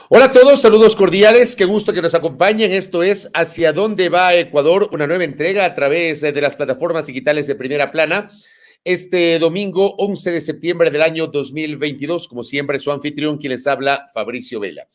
Hola a todos, saludos cordiales, qué gusto que nos acompañen. Esto es Hacia dónde va Ecuador, una nueva entrega a través de las plataformas digitales de Primera Plana. Este domingo 11 de septiembre del año 2022, como siempre, su anfitrión, quien les habla, Fabricio Vela.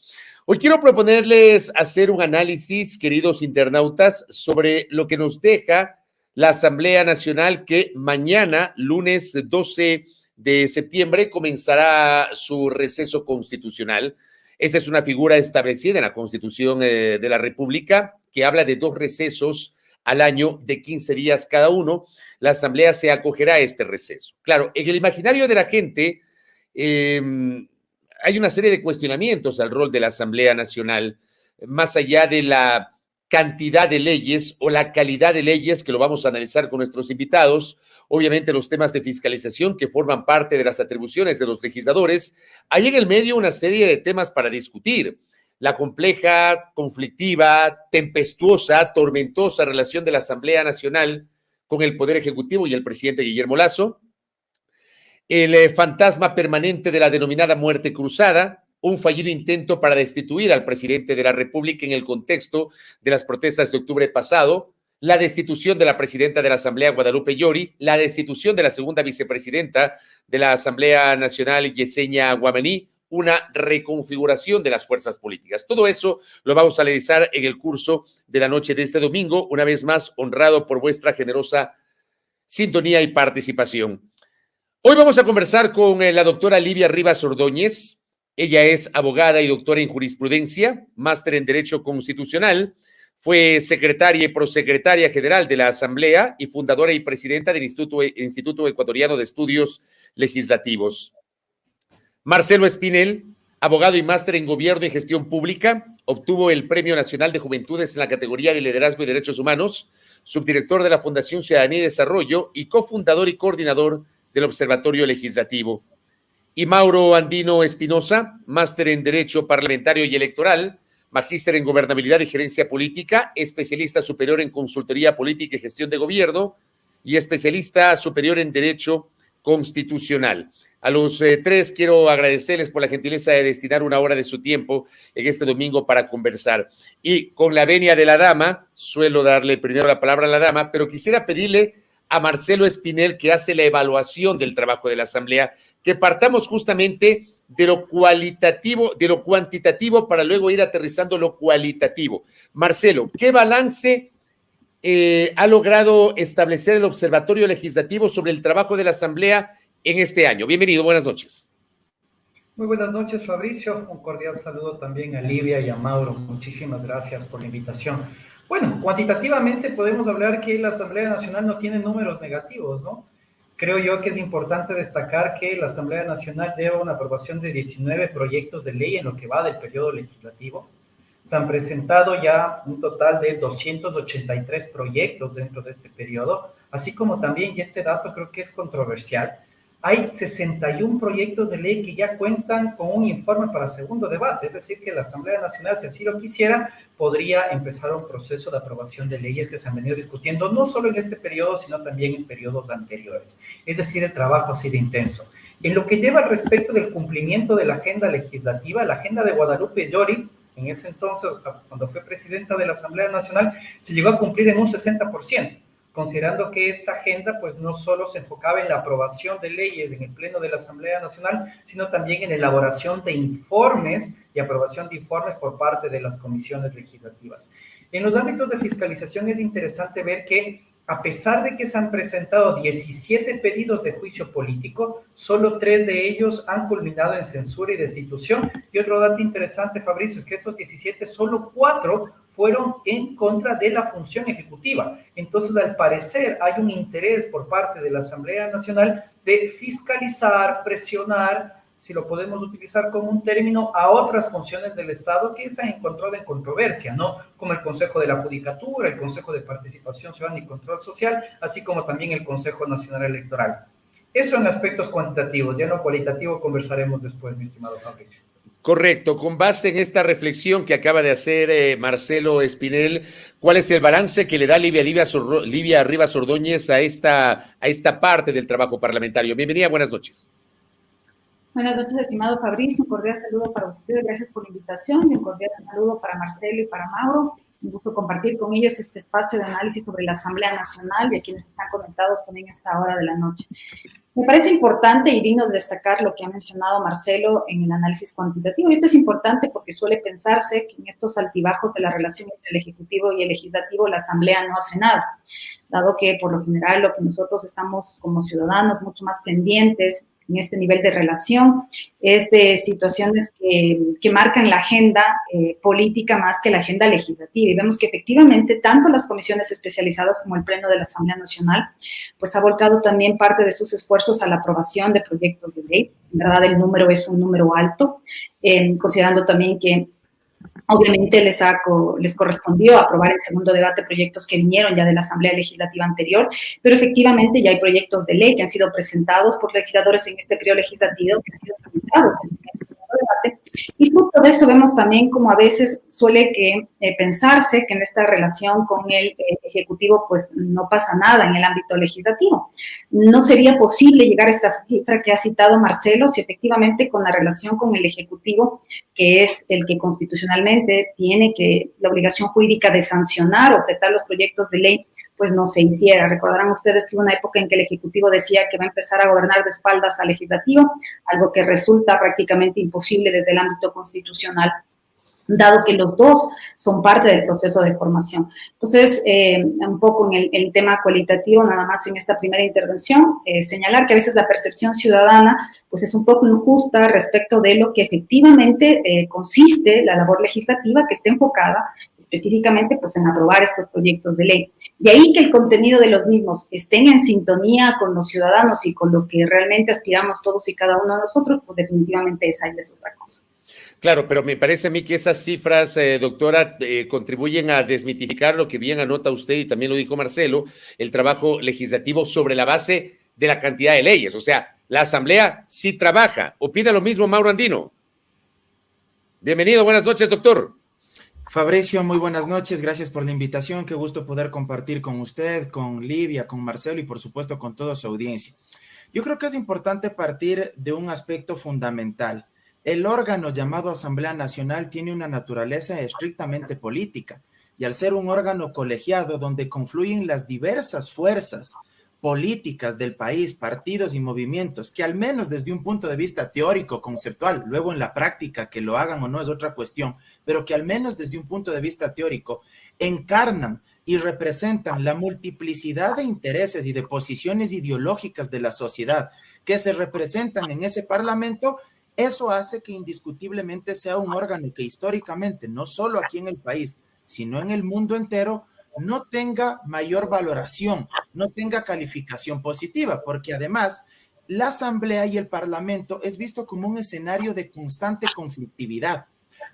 Hoy quiero proponerles hacer un análisis, queridos internautas, sobre lo que nos deja la Asamblea Nacional, que mañana, lunes 12 de septiembre, comenzará su receso constitucional. Esa es una figura establecida en la Constitución de la República, que habla de 2 recesos al año de 15 días cada uno. La Asamblea se acogerá a este receso. Claro, en el imaginario de la gente hay una serie de cuestionamientos al rol de la Asamblea Nacional, más allá de la cantidad de leyes o la calidad de leyes, que lo vamos a analizar con nuestros invitados. Obviamente los temas de fiscalización que forman parte de las atribuciones de los legisladores. Hay en el medio una serie de temas para discutir. La compleja, conflictiva, tempestuosa, tormentosa relación de la Asamblea Nacional con el Poder Ejecutivo y el presidente Guillermo Lasso. El fantasma permanente de la denominada muerte cruzada, un fallido intento para destituir al presidente de la República en el contexto de las protestas de octubre pasado, la destitución de la presidenta de la Asamblea, Guadalupe Llori, la destitución de la segunda vicepresidenta de la Asamblea Nacional, Yesenia Guamaní, una reconfiguración de las fuerzas políticas. Todo eso lo vamos a analizar en el curso de la noche de este domingo, una vez más honrado por vuestra generosa sintonía y participación. Hoy vamos a conversar con la doctora Livia Rivas Ordóñez. Ella es abogada y doctora en jurisprudencia, máster en Derecho Constitucional. Fue secretaria y prosecretaria general de la Asamblea y fundadora y presidenta del Instituto Ecuatoriano de Estudios Legislativos. Marcelo Espinel, abogado y máster en Gobierno y Gestión Pública, obtuvo el Premio Nacional de Juventudes en la categoría de Liderazgo y Derechos Humanos, subdirector de la Fundación Ciudadanía y Desarrollo y cofundador y coordinador del Observatorio Legislativo. Y Mauro Andino Espinosa, máster en Derecho Parlamentario y Electoral, magíster en Gobernabilidad y Gerencia Política, especialista superior en Consultoría Política y Gestión de Gobierno y especialista superior en Derecho Constitucional. A los tres quiero agradecerles por la gentileza de destinar una hora de su tiempo en este domingo para conversar. Y con la venia de la dama, suelo darle primero la palabra a la dama, pero quisiera pedirle a Marcelo Espinel, que hace la evaluación del trabajo de la Asamblea, que partamos justamente de lo cualitativo, de lo cuantitativo, para luego ir aterrizando lo cualitativo. Marcelo, ¿qué balance ha logrado establecer el Observatorio Legislativo sobre el trabajo de la Asamblea en este año? Bienvenido, buenas noches. Muy buenas noches, Fabricio. Un cordial saludo también a Livia y a Mauro. Muchísimas gracias por la invitación. Bueno, cuantitativamente podemos hablar que la Asamblea Nacional no tiene números negativos, ¿no? Creo yo que es importante destacar que la Asamblea Nacional lleva una aprobación de 19 proyectos de ley en lo que va del periodo legislativo. Se han presentado ya un total de 283 proyectos dentro de este periodo, así como también, y este dato creo que es controversial, hay 61 proyectos de ley que ya cuentan con un informe para segundo debate, es decir, que la Asamblea Nacional, si así lo quisiera, podría empezar un proceso de aprobación de leyes que se han venido discutiendo no solo en este periodo, sino también en periodos anteriores. Es decir, el trabajo ha sido intenso. En lo que lleva al respecto del cumplimiento de la agenda legislativa, la agenda de Guadalupe Llori, en ese entonces, cuando fue presidenta de la Asamblea Nacional, se llegó a cumplir en un 60%. Considerando que esta agenda pues no solo se enfocaba en la aprobación de leyes en el Pleno de la Asamblea Nacional, sino también en elaboración de informes y aprobación de informes por parte de las comisiones legislativas. En los ámbitos de fiscalización es interesante ver que a pesar de que se han presentado 17 pedidos de juicio político, solo 3 de ellos han culminado en censura y destitución. Y otro dato interesante, Fabricio, es que estos 17, solo 4 fueron en contra de la función ejecutiva. Entonces, al parecer, hay un interés por parte de la Asamblea Nacional de fiscalizar, presionar, si lo podemos utilizar como un término, a otras funciones del Estado que se han encontrado en controversia, ¿no? Como el Consejo de la Judicatura, el Consejo de Participación Ciudadana y Control Social, así como también el Consejo Nacional Electoral. Eso en aspectos cuantitativos, ya no cualitativo, conversaremos después, mi estimado Fabricio. Correcto. Con base en esta reflexión que acaba de hacer Marcelo Espinel, ¿cuál es el balance que le da Livia Rivas Ordóñez a esta parte del trabajo parlamentario? Bienvenida, buenas noches. Buenas noches, estimado Fabricio. Un cordial saludo para ustedes. Gracias por la invitación. Y un cordial saludo para Marcelo y para Mauro. Un gusto compartir con ellos este espacio de análisis sobre la Asamblea Nacional y a quienes están conectados también a esta hora de la noche. Me parece importante y digno de destacar lo que ha mencionado Marcelo en el análisis cuantitativo. Y esto es importante porque suele pensarse que en estos altibajos de la relación entre el Ejecutivo y el Legislativo la Asamblea no hace nada, dado que por lo general lo que nosotros estamos como ciudadanos mucho más pendientes en este nivel de relación es de situaciones que marcan la agenda política más que la agenda legislativa. Y vemos que efectivamente tanto las comisiones especializadas como el Pleno de la Asamblea Nacional pues ha volcado también parte de sus esfuerzos a la aprobación de proyectos de ley. En verdad el número es un número alto, considerando también que obviamente les correspondió aprobar en segundo debate proyectos que vinieron ya de la Asamblea Legislativa anterior, pero efectivamente ya hay proyectos de ley que han sido presentados por legisladores en este periodo legislativo que han sido tramitados en el segundo debate. Y fruto de eso vemos también como a veces suele pensarse que en esta relación con el Ejecutivo pues no pasa nada en el ámbito legislativo. No sería posible llegar a esta cifra que ha citado Marcelo si efectivamente con la relación con el Ejecutivo, que es el que constitucionalmente tiene la obligación jurídica de sancionar o vetar los proyectos de ley, pues no se hiciera. Recordarán ustedes que hubo una época en que el Ejecutivo decía que va a empezar a gobernar de espaldas al Legislativo, algo que resulta prácticamente imposible desde el ámbito constitucional, dado que los dos son parte del proceso de formación. Entonces, un poco en el tema cualitativo, nada más en esta primera intervención, señalar que a veces la percepción ciudadana pues es un poco injusta respecto de lo que efectivamente consiste la labor legislativa, que está enfocada específicamente pues en aprobar estos proyectos de ley. De ahí que el contenido de los mismos estén en sintonía con los ciudadanos y con lo que realmente aspiramos todos y cada uno de nosotros, pues definitivamente esa es otra cosa. Claro, pero me parece a mí que esas cifras, doctora, contribuyen a desmitificar lo que bien anota usted y también lo dijo Marcelo, el trabajo legislativo sobre la base de la cantidad de leyes. O sea, la Asamblea sí trabaja. ¿Opina lo mismo Mauro Andino? Bienvenido, buenas noches, doctor. Fabricio, muy buenas noches, gracias por la invitación, qué gusto poder compartir con usted, con Livia, con Marcelo y por supuesto con toda su audiencia. Yo creo que es importante partir de un aspecto fundamental. El órgano llamado Asamblea Nacional tiene una naturaleza estrictamente política y al ser un órgano colegiado donde confluyen las diversas fuerzas políticas del país, partidos y movimientos, que al menos desde un punto de vista teórico, conceptual, luego en la práctica que lo hagan o no es otra cuestión, pero que al menos desde un punto de vista teórico encarnan y representan la multiplicidad de intereses y de posiciones ideológicas de la sociedad que se representan en ese parlamento. Eso hace que indiscutiblemente sea un órgano que históricamente, no solo aquí en el país, sino en el mundo entero, no tenga mayor valoración, no tenga calificación positiva, porque además la Asamblea y el Parlamento es visto como un escenario de constante conflictividad,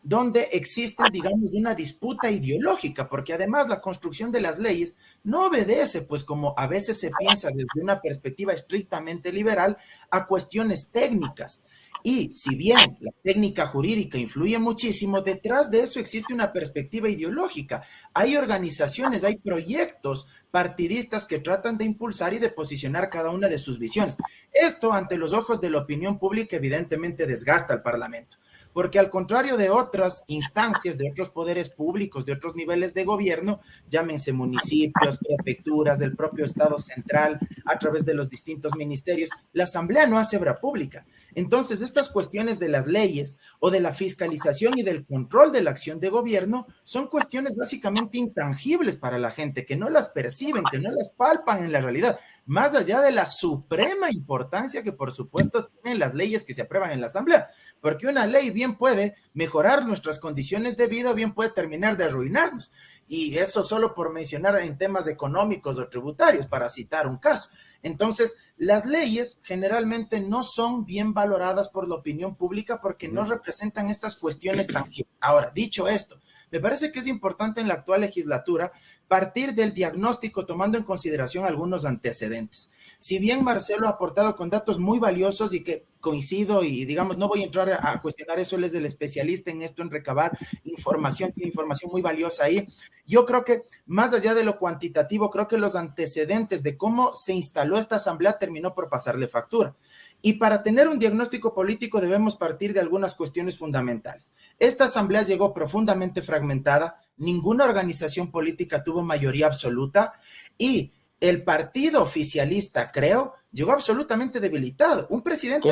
donde existe, digamos, una disputa ideológica, porque además la construcción de las leyes no obedece, pues como a veces se piensa desde una perspectiva estrictamente liberal, a cuestiones técnicas. Y si bien la técnica jurídica influye muchísimo, detrás de eso existe una perspectiva ideológica. Hay organizaciones, hay proyectos partidistas que tratan de impulsar y de posicionar cada una de sus visiones. Esto, ante los ojos de la opinión pública, evidentemente desgasta al Parlamento, porque al contrario de otras instancias, de otros poderes públicos, de otros niveles de gobierno, llámense municipios, prefecturas, del propio Estado central, a través de los distintos ministerios, la Asamblea no hace obra pública. Entonces, estas cuestiones de las leyes o de la fiscalización y del control de la acción de gobierno son cuestiones básicamente intangibles para la gente, que no las perciben, que no las palpan en la realidad, más allá de la suprema importancia que por supuesto tienen las leyes que se aprueban en la Asamblea, porque una ley bien puede mejorar nuestras condiciones de vida, bien puede terminar de arruinarnos, y eso solo por mencionar en temas económicos o tributarios, para citar un caso. Entonces, las leyes generalmente no son bien valoradas por la opinión pública porque no representan estas cuestiones tangibles. Ahora, dicho esto, me parece que es importante en la actual legislatura partir del diagnóstico tomando en consideración algunos antecedentes. Si bien Marcelo ha aportado con datos muy valiosos y que coincido y digamos, no voy a entrar a cuestionar eso, él es el especialista en esto, en recabar información, tiene información muy valiosa ahí. Yo creo que más allá de lo cuantitativo, creo que los antecedentes de cómo se instaló esta asamblea terminó por pasarle factura. Y para tener un diagnóstico político debemos partir de algunas cuestiones fundamentales. Esta asamblea llegó profundamente fragmentada, ninguna organización política tuvo mayoría absoluta y el partido oficialista, creo, llegó absolutamente debilitado. Un presidente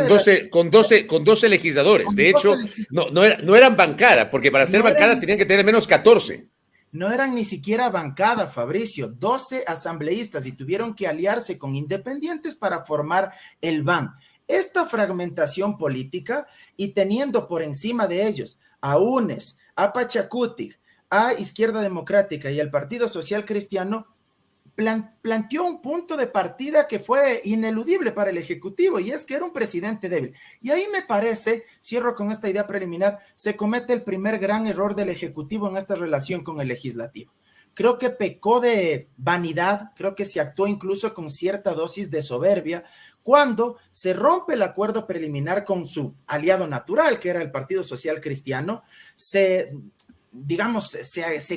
con 12 legisladores. De hecho, no eran bancada, porque para ser bancada tenían que tener menos 14. No eran ni siquiera bancada, Fabricio, 12 asambleístas y tuvieron que aliarse con independientes para formar el BAN. Esta fragmentación política y teniendo por encima de ellos a UNES, a Pachacutic, a Izquierda Democrática y al Partido Social Cristiano, planteó un punto de partida que fue ineludible para el Ejecutivo y es que era un presidente débil. Y ahí me parece, cierro con esta idea preliminar, se comete el primer gran error del Ejecutivo en esta relación con el Legislativo. Creo que pecó de vanidad, creo que se actuó incluso con cierta dosis de soberbia cuando se rompe el acuerdo preliminar con su aliado natural, que era el Partido Social Cristiano, se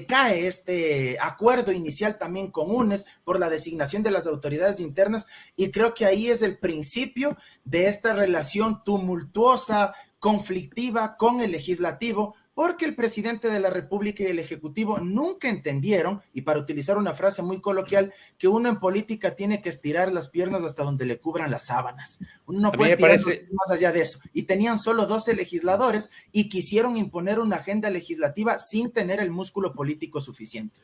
cae este acuerdo inicial también con UNES por la designación de las autoridades internas y creo que ahí es el principio de esta relación tumultuosa, conflictiva con el legislativo, porque el presidente de la República y el Ejecutivo nunca entendieron, y para utilizar una frase muy coloquial, que uno en política tiene que estirar las piernas hasta donde le cubran las sábanas. Uno no puede estirar más allá de eso. Y tenían solo 12 legisladores y quisieron imponer una agenda legislativa sin tener el músculo político suficiente.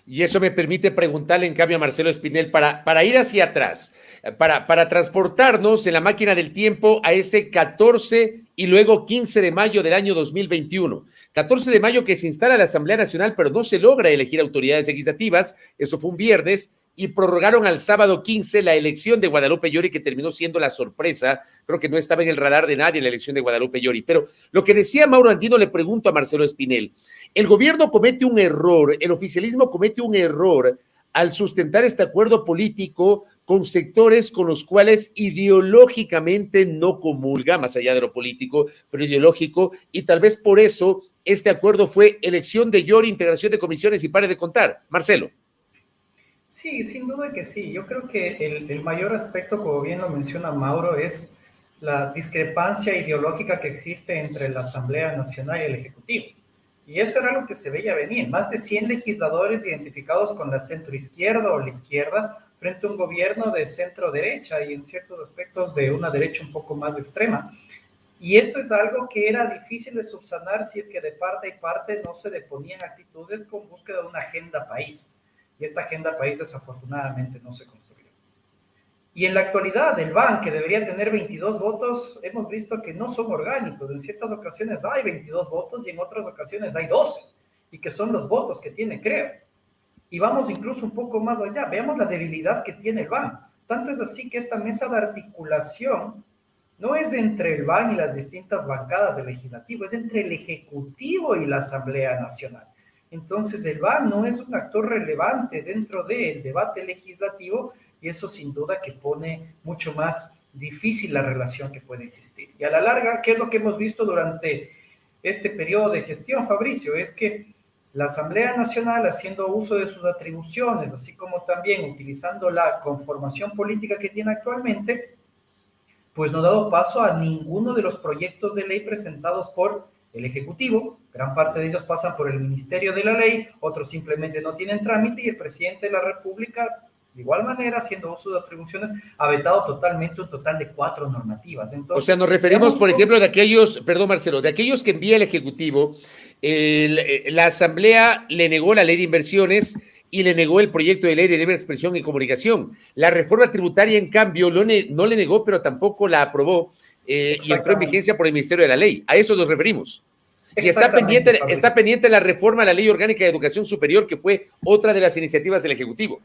Y eso me permite preguntarle en cambio a Marcelo Espinel para ir hacia atrás, para transportarnos en la máquina del tiempo a ese 14 y luego 15 de mayo del año 2021. 14 de mayo que se instala la Asamblea Nacional, pero no se logra elegir autoridades legislativas, eso fue un viernes, y prorrogaron al sábado 15 la elección de Guadalupe Llori, que terminó siendo la sorpresa. Creo que no estaba en el radar de nadie la elección de Guadalupe Llori. Pero lo que decía Mauro Andino, le pregunto a Marcelo Espinel. El gobierno comete un error, el oficialismo comete un error al sustentar este acuerdo político con sectores con los cuales ideológicamente no comulga, más allá de lo político, pero ideológico, y tal vez por eso este acuerdo fue elección de Llori, integración de comisiones y pare de contar. Marcelo. Sí, sin duda que sí. Yo creo que el mayor aspecto, como bien lo menciona Mauro, es la discrepancia ideológica que existe entre la Asamblea Nacional y el Ejecutivo. Y eso era lo que se veía venir. Más de 100 legisladores identificados con la centroizquierda o la izquierda frente a un gobierno de centro-derecha y en ciertos aspectos de una derecha un poco más extrema. Y eso es algo que era difícil de subsanar si es que de parte y parte no se deponían actitudes con búsqueda de una agenda país. Y esta agenda país desafortunadamente no se construyó. Y en la actualidad, el BAN, que debería tener 22 votos, hemos visto que no son orgánicos. En ciertas ocasiones hay 22 votos y en otras ocasiones hay 12, y que son los votos que tiene, creo. Y vamos incluso un poco más allá. Veamos la debilidad que tiene el BAN. Tanto es así que esta mesa de articulación no es entre el BAN y las distintas bancadas del legislativo, es entre el Ejecutivo y la Asamblea Nacional. Entonces, el BAN no es un actor relevante dentro del debate legislativo y eso sin duda que pone mucho más difícil la relación que puede existir. Y a la larga, ¿qué es lo que hemos visto durante este periodo de gestión, Fabricio? Es que la Asamblea Nacional, haciendo uso de sus atribuciones, así como también utilizando la conformación política que tiene actualmente, pues no ha dado paso a ninguno de los proyectos de ley presentados por el Ejecutivo. Gran parte de ellos pasan por el Ministerio de la Ley, otros simplemente no tienen trámite y el presidente de la República, de igual manera, haciendo uso de atribuciones, ha vetado totalmente un total de 4 normativas. Entonces, o sea, nos referimos, por ejemplo, de aquellos, perdón Marcelo, de aquellos que envía el Ejecutivo, la Asamblea le negó la ley de inversiones y le negó el proyecto de ley de libre expresión y comunicación. La reforma tributaria, en cambio, no le negó, pero tampoco la aprobó y entró en vigencia por el Ministerio de la Ley. A eso nos referimos. Y está pendiente la reforma a la Ley Orgánica de Educación Superior, que fue otra de las iniciativas del Ejecutivo.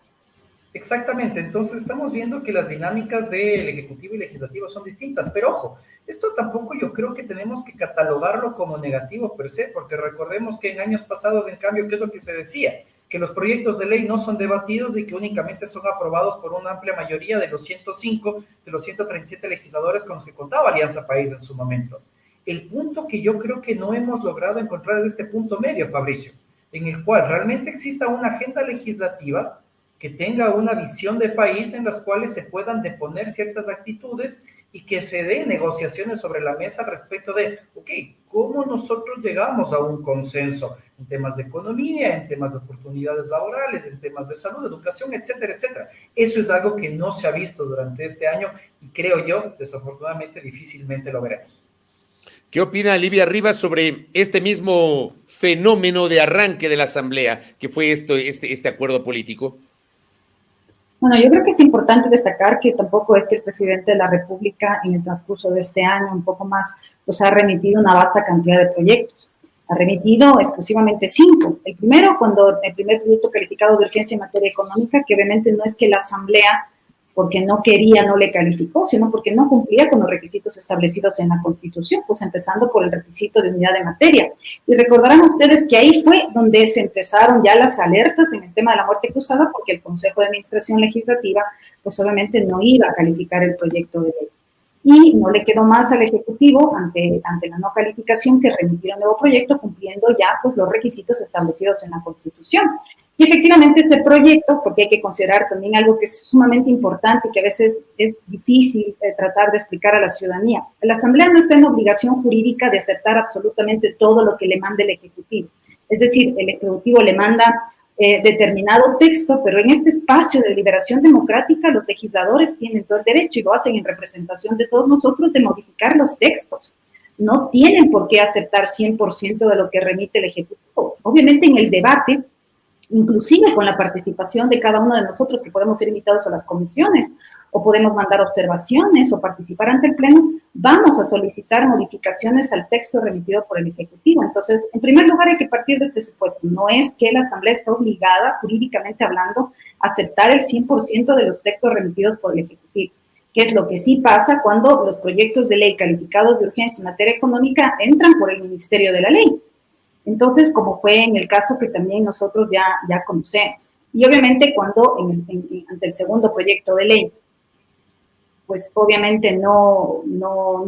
Exactamente, entonces estamos viendo que las dinámicas del Ejecutivo y Legislativo son distintas, pero ojo, esto tampoco yo creo que tenemos que catalogarlo como negativo per se, porque recordemos que en años pasados, en cambio, ¿qué es lo que se decía? que los proyectos de ley no son debatidos y que únicamente son aprobados por una amplia mayoría de los 105, de los 137 legisladores con los que contaba Alianza País en su momento. El punto que yo creo que no hemos logrado encontrar es este punto medio, Fabricio, en el cual realmente exista una agenda legislativa que tenga una visión de país en las cuales se puedan deponer ciertas actitudes y que se den negociaciones sobre la mesa respecto de, ok, ¿cómo nosotros llegamos a un consenso en temas de economía, en temas de oportunidades laborales, en temas de salud, educación, etcétera, etcétera? Eso es algo que no se ha visto durante este año y creo yo, desafortunadamente, difícilmente lo veremos. ¿Qué opina Livia Rivas sobre este mismo fenómeno de arranque de la Asamblea, que fue este acuerdo político? Bueno, yo creo que es importante destacar que tampoco es que el presidente de la República en el transcurso de este año, un poco más, pues ha remitido una vasta cantidad de proyectos. Ha remitido exclusivamente 5. El primero, cuando el primer proyecto calificado de urgencia en materia económica, que obviamente no es que la Asamblea, porque no quería, no le calificó, sino porque no cumplía con los requisitos establecidos en la Constitución, pues empezando por el requisito de unidad de materia. Y recordarán ustedes que ahí fue donde se empezaron ya las alertas en el tema de la muerte cruzada, porque el Consejo de Administración Legislativa, pues obviamente no iba a calificar el proyecto de ley. Y no le quedó más al Ejecutivo, ante la no calificación, que remitir un nuevo proyecto cumpliendo ya pues los requisitos establecidos en la Constitución. Y efectivamente ese proyecto, porque hay que considerar también algo que es sumamente importante y que a veces es difícil tratar de explicar a la ciudadanía. La Asamblea no está en obligación jurídica de aceptar absolutamente todo lo que le mande el Ejecutivo. Es decir, el Ejecutivo le manda determinado texto, pero en este espacio de liberación democrática los legisladores tienen todo el derecho, y lo hacen en representación de todos nosotros, de modificar los textos. No tienen por qué aceptar 100% de lo que remite el Ejecutivo. Obviamente en el debate, inclusive con la participación de cada uno de nosotros, que podemos ser invitados a las comisiones, o podemos mandar observaciones o participar ante el Pleno, vamos a solicitar modificaciones al texto remitido por el Ejecutivo. Entonces, en primer lugar, hay que partir de este supuesto. No es que la Asamblea está obligada, jurídicamente hablando, a aceptar el 100% de los textos remitidos por el Ejecutivo, que es lo que sí pasa cuando los proyectos de ley calificados de urgencia en materia económica entran por el Ministerio de la Ley. Entonces, como fue en el caso que también nosotros ya conocemos. Y obviamente cuando ante el segundo proyecto de ley, pues obviamente no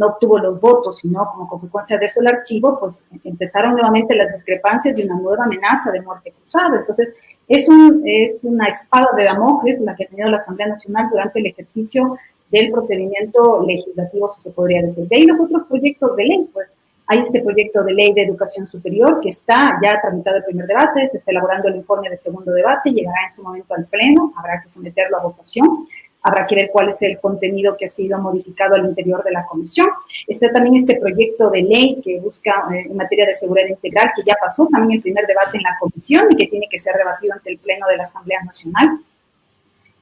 obtuvo los votos, sino como consecuencia de eso el archivo, pues empezaron nuevamente las discrepancias y una nueva amenaza de muerte cruzada. Entonces, es una espada de Damocles la que ha tenido la Asamblea Nacional durante el ejercicio del procedimiento legislativo, si se podría decir. De ahí los otros proyectos de ley, pues hay este proyecto de ley de educación superior que está ya tramitado el primer debate, se está elaborando el informe de segundo debate, llegará en su momento al Pleno, habrá que someterlo a votación. Habrá que ver cuál es el contenido que ha sido modificado al interior de la comisión. Está también este proyecto de ley que busca en materia de seguridad integral, que ya pasó también el primer debate en la comisión y que tiene que ser debatido ante el Pleno de la Asamblea Nacional.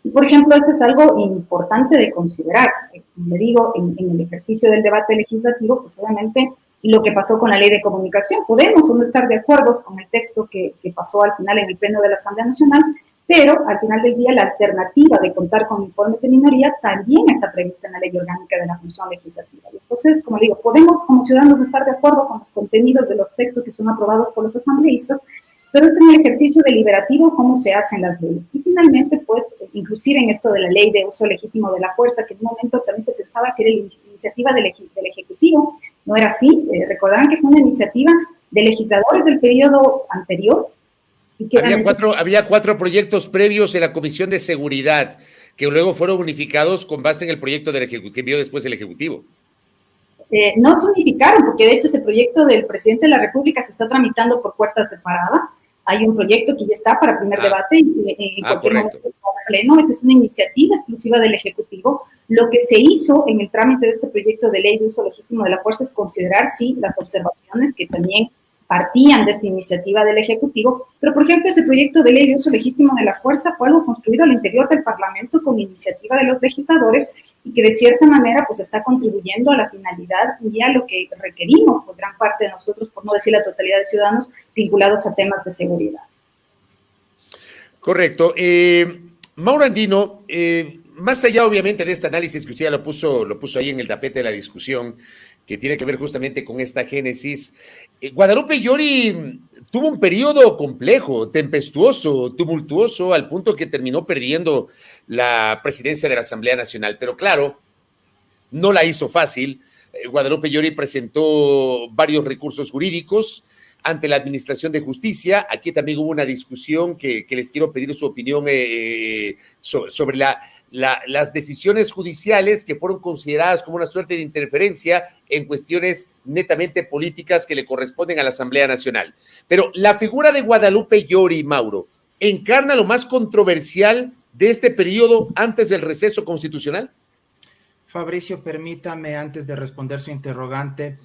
Y, por ejemplo, eso es algo importante de considerar. Como le digo, en el ejercicio del debate legislativo, pues obviamente lo que pasó con la ley de comunicación, podemos o no estar de acuerdo con el texto que pasó al final en el Pleno de la Asamblea Nacional, pero al final del día la alternativa de contar con informes de minoría también está prevista en la Ley Orgánica de la Función Legislativa. Entonces, como digo, podemos como ciudadanos estar de acuerdo con los contenidos de los textos que son aprobados por los asambleístas, pero es en el ejercicio deliberativo cómo se hacen las leyes. Y finalmente, pues, inclusive en esto de la Ley de Uso Legítimo de la Fuerza, que en un momento también se pensaba que era la iniciativa del Ejecutivo, no era así. Recordarán que fue una iniciativa de legisladores del periodo anterior. Había cuatro proyectos previos en la Comisión de Seguridad que luego fueron unificados con base en el proyecto del Ejecutivo, que envió después el Ejecutivo. No se unificaron, porque de hecho ese proyecto del presidente de la República se está tramitando por puerta separada. Hay un proyecto que ya está para primer debate en cualquier momento pleno. Esa es una iniciativa exclusiva del Ejecutivo. Lo que se hizo en el trámite de este proyecto de ley de uso legítimo de la fuerza es considerar, sí, las observaciones que también partían de esta iniciativa del Ejecutivo, pero por ejemplo ese proyecto de ley de uso legítimo de la fuerza fue algo construido al interior del Parlamento con iniciativa de los legisladores y que de cierta manera pues está contribuyendo a la finalidad y a lo que requerimos por gran parte de nosotros, por no decir la totalidad de ciudadanos, vinculados a temas de seguridad. Correcto. Mauro Andino, más allá obviamente de este análisis que usted ya lo puso ahí en el tapete de la discusión, que tiene que ver justamente con esta génesis, Guadalupe Llori tuvo un periodo complejo, tempestuoso, tumultuoso, al punto que terminó perdiendo la presidencia de la Asamblea Nacional. Pero claro, no la hizo fácil. Guadalupe Llori presentó varios recursos jurídicos ante la Administración de Justicia. Aquí también hubo una discusión que les quiero pedir su opinión sobre las decisiones judiciales que fueron consideradas como una suerte de interferencia en cuestiones netamente políticas que le corresponden a la Asamblea Nacional. Pero la figura de Guadalupe Llori, Mauro, ¿encarna lo más controversial de este periodo antes del receso constitucional? Fabricio, permítame, antes de responder su interrogante,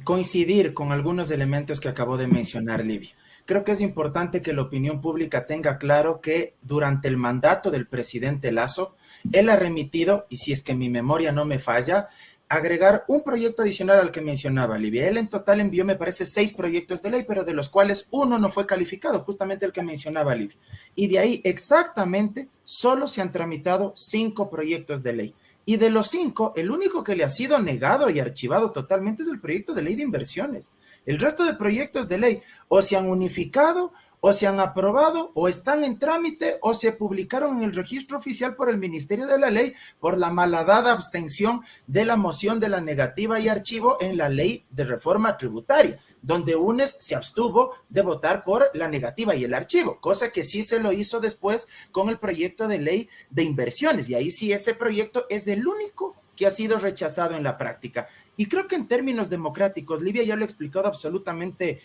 coincidir con algunos elementos que acabó de mencionar Livia. Creo que es importante que la opinión pública tenga claro que durante el mandato del presidente Lasso, él ha remitido, y si es que mi memoria no me falla, agregar un proyecto adicional al que mencionaba Livia. Él en total envió, me parece, 6 proyectos de ley, pero de los cuales uno no fue calificado, justamente el que mencionaba Livia. Y de ahí exactamente solo se han tramitado 5 proyectos de ley. Y de los 5, el único que le ha sido negado y archivado totalmente es el proyecto de ley de inversiones. El resto de proyectos de ley o se han unificado, o se han aprobado, o están en trámite, o se publicaron en el registro oficial por el Ministerio de la Ley por la malhadada abstención de la moción de la negativa y archivo en la ley de reforma tributaria, donde UNES se abstuvo de votar por la negativa y el archivo, cosa que sí se lo hizo después con el proyecto de ley de inversiones, y ahí sí ese proyecto es el único que ha sido rechazado en la práctica. Y creo que en términos democráticos, Livia ya lo ha explicado absolutamente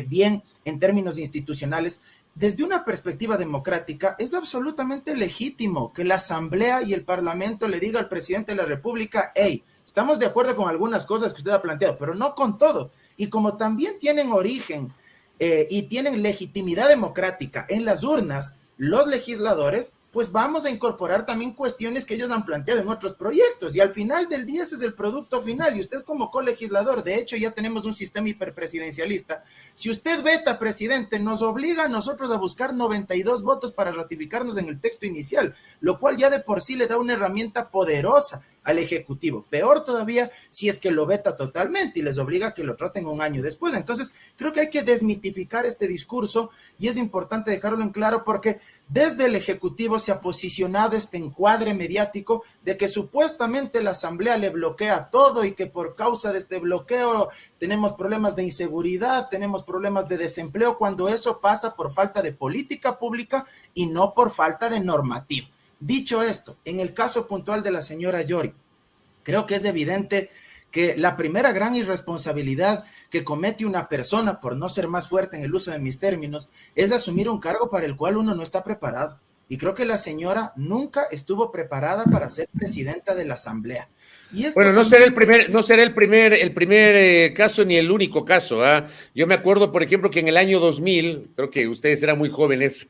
bien en términos institucionales, desde una perspectiva democrática es absolutamente legítimo que la Asamblea y el Parlamento le diga al presidente de la República, hey, estamos de acuerdo con algunas cosas que usted ha planteado, pero no con todo. Y como también tienen origen y tienen legitimidad democrática en las urnas, los legisladores, pues vamos a incorporar también cuestiones que ellos han planteado en otros proyectos, y al final del día ese es el producto final, y usted como colegislador, de hecho ya tenemos un sistema hiperpresidencialista, si usted veta, presidente, nos obliga a nosotros a buscar 92 votos para ratificarnos en el texto inicial, lo cual ya de por sí le da una herramienta poderosa al Ejecutivo. Peor todavía si es que lo veta totalmente y les obliga a que lo traten un año después. Entonces, creo que hay que desmitificar este discurso y es importante dejarlo en claro porque desde el Ejecutivo se ha posicionado este encuadre mediático de que supuestamente la Asamblea le bloquea todo y que por causa de este bloqueo tenemos problemas de inseguridad, tenemos problemas de desempleo, cuando eso pasa por falta de política pública y no por falta de normativa. Dicho esto, en el caso puntual de la señora Llori, creo que es evidente que la primera gran irresponsabilidad que comete una persona, por no ser más fuerte en el uso de mis términos, es asumir un cargo para el cual uno no está preparado. Y creo que la señora nunca estuvo preparada para ser presidenta de la Asamblea. Y bueno, no será el primer caso ni el único caso. Yo me acuerdo, por ejemplo, que en el año 2000, creo que ustedes eran muy jóvenes,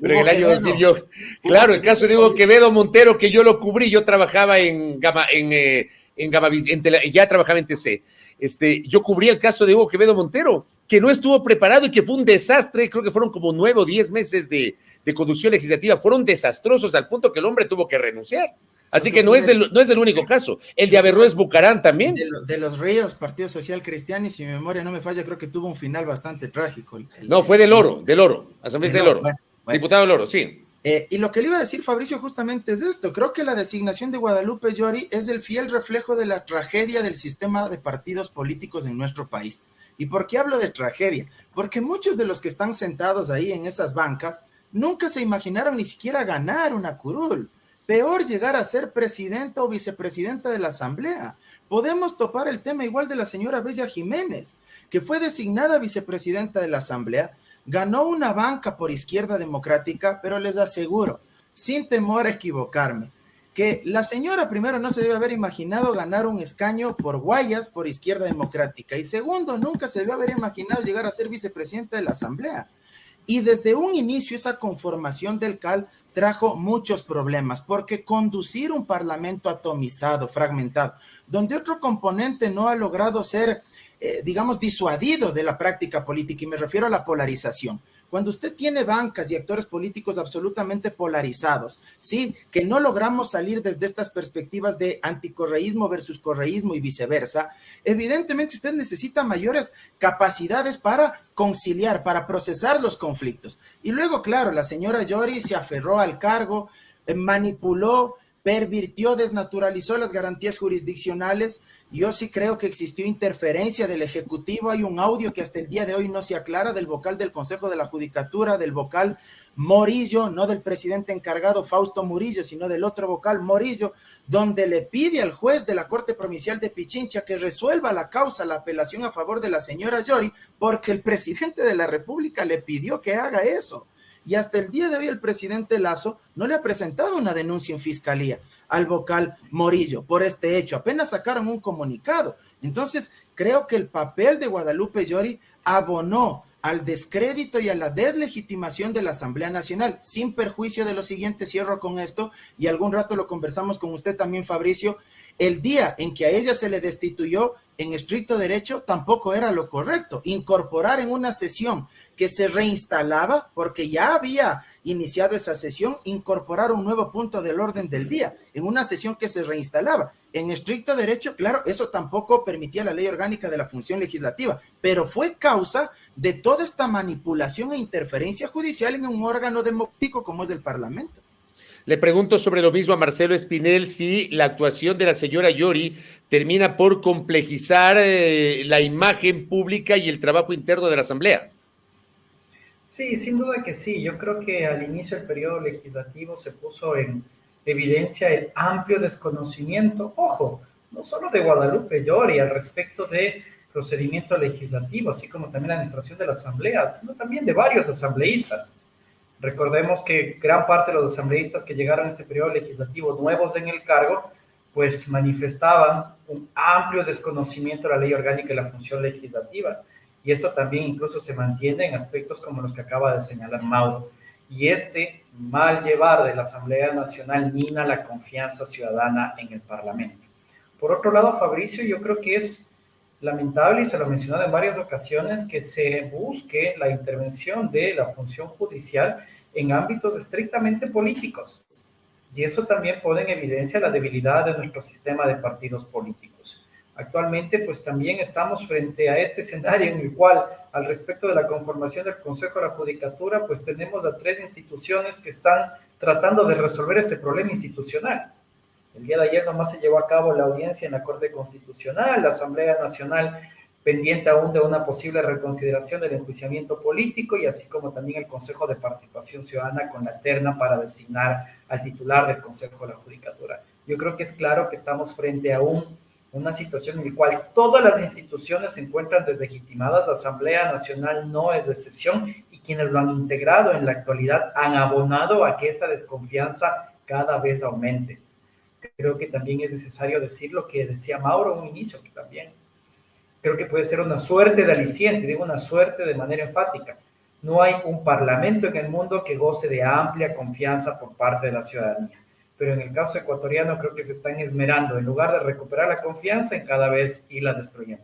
pero en el año 2000 claro, el caso de Hugo Quevedo Montero, que yo lo cubrí, yo trabajaba ya trabajaba en TC. Yo cubrí el caso de Hugo Quevedo Montero, que no estuvo preparado y que fue un desastre. Creo que fueron como 9 o 10 meses de conducción legislativa, fueron desastrosos al punto que el hombre tuvo que renunciar. Así que no es el único caso. El de Averroes Bucarán también. De los Ríos, Partido Social Cristiano, y si mi memoria no me falla, creo que tuvo un final bastante trágico. No, fue del Oro, asambleísta del Oro. Bueno. Diputado del Oro, sí. Y lo que le iba a decir, Fabricio, justamente es esto. Creo que la designación de Guadalupe Llori es el fiel reflejo de la tragedia del sistema de partidos políticos en nuestro país. ¿Y por qué hablo de tragedia? Porque muchos de los que están sentados ahí en esas bancas nunca se imaginaron ni siquiera ganar una curul. Peor llegar a ser presidenta o vicepresidenta de la Asamblea. Podemos topar el tema igual de la señora Bella Jiménez, que fue designada vicepresidenta de la Asamblea, ganó una banca por Izquierda Democrática, pero les aseguro, sin temor a equivocarme, que la señora primero no se debe haber imaginado ganar un escaño por Guayas, por Izquierda Democrática, y segundo, nunca se debe haber imaginado llegar a ser vicepresidenta de la Asamblea. Y desde un inicio esa conformación del CAL trajo muchos problemas, porque conducir un parlamento atomizado, fragmentado, donde otro componente no ha logrado ser digamos, disuadido de la práctica política, y me refiero a la polarización. Cuando usted tiene bancas y actores políticos absolutamente polarizados, ¿sí? Que no logramos salir desde estas perspectivas de anticorreísmo versus correísmo y viceversa, evidentemente usted necesita mayores capacidades para conciliar, para procesar los conflictos. Y luego, claro, la señora Yori se aferró al cargo, manipuló, pervirtió, desnaturalizó las garantías jurisdiccionales. Yo sí creo que existió interferencia del Ejecutivo. Hay un audio que hasta el día de hoy no se aclara del vocal del Consejo de la Judicatura, del vocal Morillo, no del presidente encargado Fausto Murillo, sino del otro vocal Morillo, donde le pide al juez de la Corte Provincial de Pichincha que resuelva la causa, la apelación a favor de la señora Yori, porque el presidente de la República le pidió que haga eso. Y hasta el día de hoy el presidente Lasso no le ha presentado una denuncia en fiscalía al vocal Morillo por este hecho. Apenas sacaron un comunicado. Entonces, creo que el papel de Guadalupe Llori abonó al descrédito y a la deslegitimación de la Asamblea Nacional, sin perjuicio de lo siguiente. Cierro con esto, y algún rato lo conversamos con usted también, Fabricio. El día en que a ella se le destituyó, en estricto derecho, tampoco era lo correcto. Incorporar en una sesión que se reinstalaba, porque ya había iniciado esa sesión, incorporar un nuevo punto del orden del día, en una sesión que se reinstalaba. En estricto derecho, claro, eso tampoco permitía la ley orgánica de la función legislativa, pero fue causa de toda esta manipulación e interferencia judicial en un órgano democrático como es el Parlamento. Le pregunto sobre lo mismo a Marcelo Espinel, si la actuación de la señora Yori termina por complejizar la imagen pública y el trabajo interno de la Asamblea. Sí, sin duda que sí. Yo creo que al inicio del periodo legislativo se puso en evidencia el amplio desconocimiento, ojo, no solo de Guadalupe Llori al respecto de procedimiento legislativo, así como también la administración de la Asamblea, sino también de varios asambleístas. Recordemos que gran parte de los asambleístas que llegaron a este periodo legislativo nuevos en el cargo, pues manifestaban un amplio desconocimiento de la ley orgánica y la función legislativa. Y esto también incluso se mantiene en aspectos como los que acaba de señalar Mauro. Y este mal llevar de la Asamblea Nacional mina la confianza ciudadana en el Parlamento. Por otro lado, Fabricio, yo creo que es lamentable, y se lo he mencionado en varias ocasiones, que se busque la intervención de la función judicial en ámbitos estrictamente políticos. Y eso también pone en evidencia la debilidad de nuestro sistema de partidos políticos. Actualmente, pues también estamos frente a este escenario en el cual, al respecto de la conformación del Consejo de la Judicatura, pues tenemos a 3 instituciones que están tratando de resolver este problema institucional. El día de ayer nomás se llevó a cabo la audiencia en la Corte Constitucional, la Asamblea Nacional pendiente aún de una posible reconsideración del enjuiciamiento político, y así como también el Consejo de Participación Ciudadana con la terna para designar al titular del Consejo de la Judicatura. Yo creo que es claro que estamos frente a una situación en la cual todas las instituciones se encuentran deslegitimadas. La Asamblea Nacional no es de excepción, y quienes lo han integrado en la actualidad han abonado a que esta desconfianza cada vez aumente. Creo que también es necesario decir lo que decía Mauro en un inicio, que también creo que puede ser una suerte de aliciente, digo una suerte de manera enfática. No hay un parlamento en el mundo que goce de amplia confianza por parte de la ciudadanía. Pero en el caso ecuatoriano creo que se están esmerando, en lugar de recuperar la confianza, en cada vez irla destruyendo.